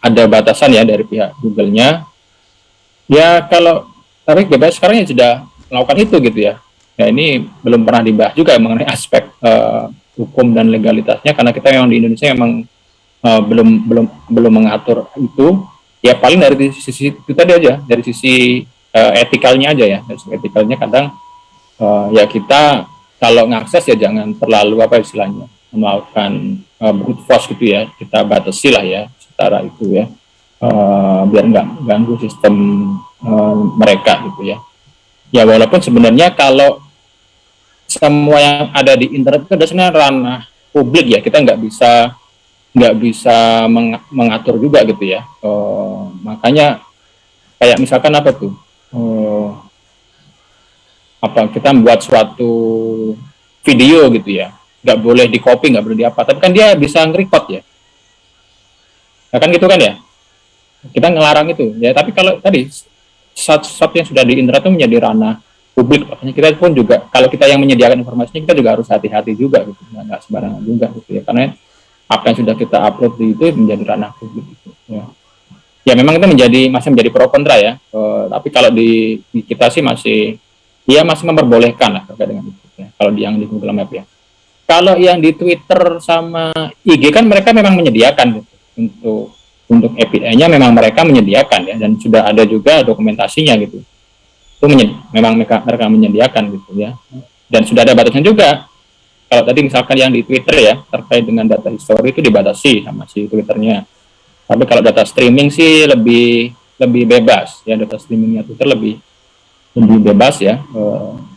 ada batasan ya dari pihak Google-nya. Ya kalau tapi BBS sekarang ya sudah melakukan itu gitu ya. Ya ini belum pernah dibahas juga mengenai aspek hukum dan legalitasnya, karena kita memang di Indonesia memang belum mengatur itu. Ya paling dari sisi itu tadi aja, dari sisi etikalnya aja ya. Dari sisi etikalnya kadang ya kita kalau ngakses ya jangan terlalu istilahnya melakukan brute force gitu ya, kita batasi lah ya secara itu ya, biar nggak ganggu sistem mereka gitu ya. Ya walaupun sebenarnya kalau semua yang ada di internet itu dasarnya ranah publik ya, kita nggak bisa mengatur juga gitu ya. Makanya kayak misalkan kita membuat suatu video gitu ya, nggak boleh di copy, nggak boleh di tapi kan dia bisa nge-record ya. Nah, kan gitu kan ya, kita ngelarang itu ya. Tapi kalau tadi sesuatu yang sudah di internet itu menjadi ranah publik, makanya kita pun juga kalau kita yang menyediakan informasinya, kita juga harus hati-hati juga gitu, nggak sembarangan juga gitu ya, karena apa yang sudah kita upload itu menjadi ranah publik gitu ya. Ya memang itu masih menjadi pro kontra ya, tapi kalau di kita sih masih memperbolehkan lah terkait dengan itu ya, kalau yang di Google Map ya. Kalau yang di Twitter sama IG kan mereka memang menyediakan gitu. Untuk API-nya memang mereka menyediakan ya, dan sudah ada juga dokumentasinya gitu. Itu memang mereka menyediakan gitu ya. Dan sudah ada batasnya juga. Kalau tadi misalkan yang di Twitter ya, terkait dengan data history itu dibatasi sama si Twitternya. Tapi kalau data streaming sih lebih bebas ya, data streamingnya Twitter lebih bebas ya.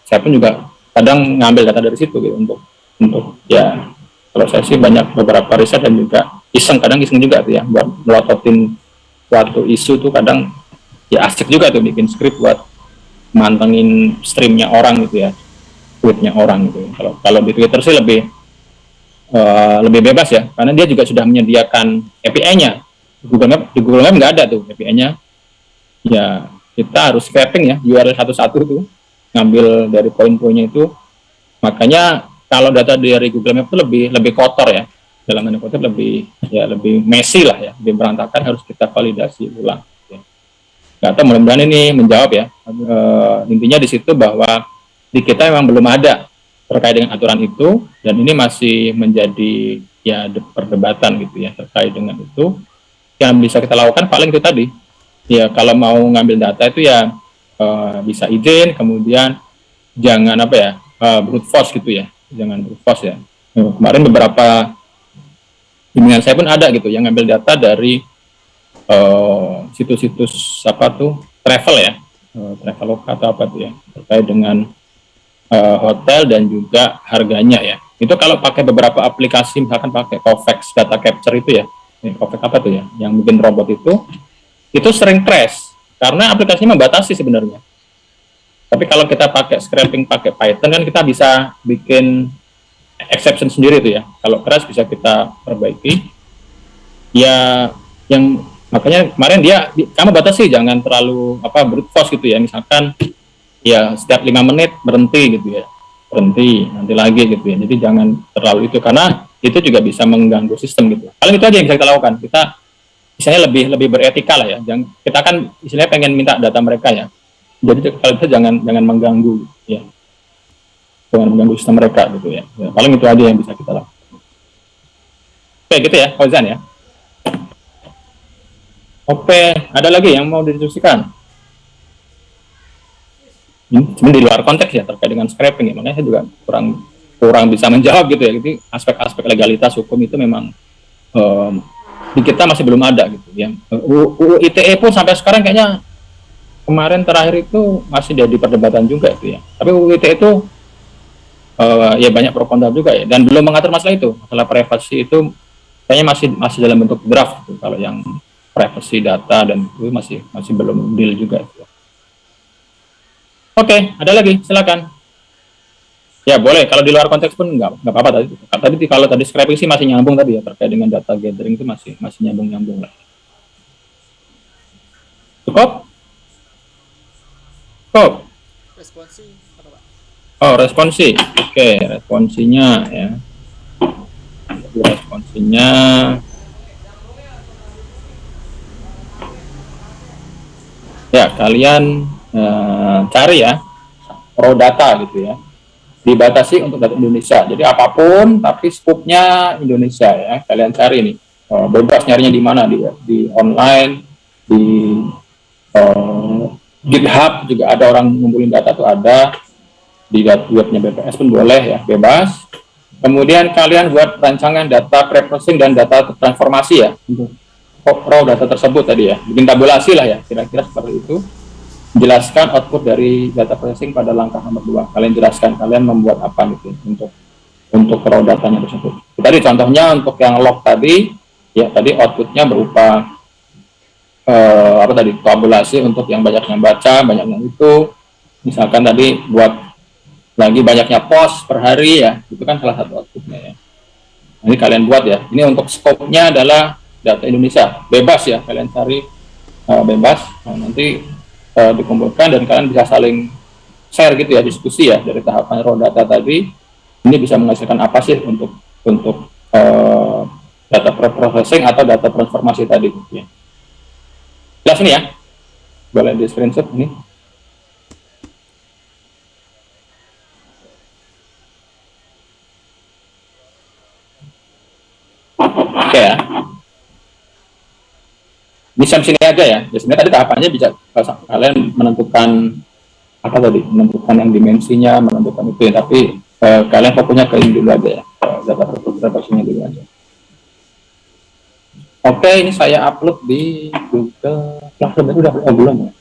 Saya pun juga kadang ngambil data dari situ gitu untuk ya kalau saya sih banyak beberapa riset dan juga kadang iseng juga tuh ya buat melototin suatu isu tuh kadang ya asik juga tuh bikin skrip buat mantengin streamnya orang gitu ya, tweetnya orang gitu. Kalau di Twitter sih lebih bebas ya, karena dia juga sudah menyediakan API-nya. Di Google Map nggak ada tuh API-nya. Ya kita harus scraping ya URL satu-satu tuh, ngambil dari poin-poinnya itu. Makanya kalau data dari Google Map itu lebih kotor ya, dalam tanda kutip lebih messy lah ya, lebih berantakan, harus kita validasi ulang. Ya. Nggak tahu, mudah-mudahan ini menjawab ya. Intinya di situ bahwa di kita memang belum ada terkait dengan aturan itu, dan ini masih menjadi ya perdebatan gitu ya terkait dengan itu. Yang bisa kita lakukan paling itu tadi ya, kalau mau ngambil data itu ya bisa izin, kemudian jangan brute force gitu ya, jangan brute force ya. Kemarin beberapa bimbingan saya pun ada gitu yang ngambil data dari situs-situs travel ya, Traveloka atau apa tuh ya, terkait dengan hotel dan juga harganya ya. Itu kalau pakai beberapa aplikasi, misalkan pakai Kovacs data capture itu ya, Kovacs apa tuh ya, yang bikin robot itu sering crash karena aplikasinya membatasi sebenarnya. Tapi kalau kita pakai scraping pakai Python kan kita bisa bikin exception sendiri tuh ya. Kalau crash bisa kita perbaiki. Ya yang makanya kemarin kamu batasi jangan terlalu brute force gitu ya. Misalkan ya setiap 5 menit berhenti gitu ya, berhenti nanti lagi gitu ya. Jadi jangan terlalu itu, karena itu juga bisa mengganggu sistem gitu. Paling itu aja yang bisa kita lakukan. Kita misalnya lebih beretika lah ya. Kita kan istilahnya pengen minta data mereka ya. Jadi kalau itu jangan mengganggu ya, jangan mengganggu sistem mereka gitu ya. Paling itu aja yang bisa kita lakukan. Oke gitu ya, Fauzan ya. Oke, ada lagi yang mau didiskusikan? Cuma di luar konteks ya terkait dengan scraping ya, makanya saya juga kurang bisa menjawab gitu ya. Jadi aspek-aspek legalitas hukum itu memang di kita masih belum ada gitu ya. UU ITE pun sampai sekarang kayaknya kemarin terakhir itu masih jadi perdebatan juga itu ya. Tapi UU ITE itu ya banyak pro kontra juga ya, dan belum mengatur masalah itu, masalah privasi itu kayaknya masih dalam bentuk draft gitu. Kalau yang privacy data dan itu masih belum deal juga gitu. Oke, ada lagi, silakan. Ya boleh, kalau di luar konteks pun nggak apa-apa tadi. Tadi kalau tadi scraping sih masih nyambung tadi ya, terkait dengan data gathering itu masih nyambung lah. Cukup? Cukup? Responsi apa Pak? Oh, responsi. Oke, responsinya ya. Responsinya ya kalian cari ya raw data gitu ya, dibatasi untuk data Indonesia, jadi apapun tapi scope-nya Indonesia ya, kalian cari nih, bebas nyarinya di mana, di online, di GitHub juga ada orang ngumpulin data tuh, ada di webnya BPS pun boleh ya, bebas. Kemudian kalian buat rancangan data pre-processing dan data transformasi ya untuk raw data tersebut tadi ya, bikin tabulasi lah ya, kira-kira seperti itu. Jelaskan output dari data processing pada langkah nomor 2. Kalian jelaskan kalian membuat apa gitu untuk raw datanya tersebut. Tadi contohnya untuk yang log tadi ya, tadi outputnya berupa tabulasi untuk yang banyak yang baca, banyak yang itu. Misalkan tadi buat lagi banyaknya post per hari ya, itu kan salah satu outputnya ya. Ini kalian buat ya. Ini untuk scope-nya adalah data Indonesia, bebas ya, kalian cari bebas. Nah, nanti dikumpulkan dan kalian bisa saling share gitu ya, diskusi ya, dari tahapan raw data tadi ini bisa menghasilkan apa sih untuk data processing atau data transformasi tadi gitu ya. Jelas ini ya, boleh di screenshot ini. Oke ya. Ini sini aja ya. Sebenarnya tadi tahapannya bisa kalian menentukan menentukan yang dimensinya, menentukan itu ya. Tapi kalian fokusnya ke ini dulu aja ya, data processing dulu aja. Oke, ini saya upload di Google Classroom. Itu udah belum ya?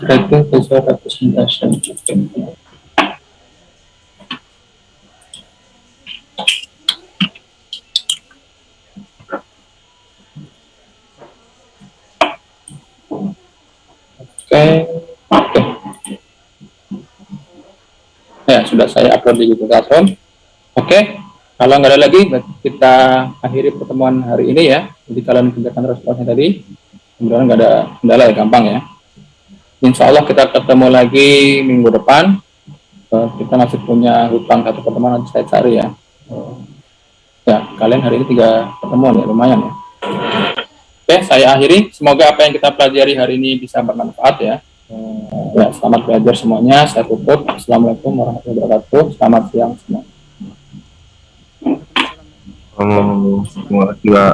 Creating visual representation. Oke. Oke, oke. Ya, sudah saya upload di Google Classroom. Oke, kalau nggak ada lagi, kita akhiri pertemuan hari ini ya. Jadi kalian kerjakan responnya tadi. Kemudian nggak ada kendala ya, gampang ya. Insya Allah kita ketemu lagi minggu depan. Kita masih punya hutang satu pertemuan, nanti saya cari ya. Ya, kalian hari ini 3 pertemuan ya, lumayan ya. Oke, saya akhiri. Semoga apa yang kita pelajari hari ini bisa bermanfaat ya. Ya, selamat belajar semuanya. Saya tutup. Assalamualaikum warahmatullahi wabarakatuh. Selamat siang semua. Semua Oke.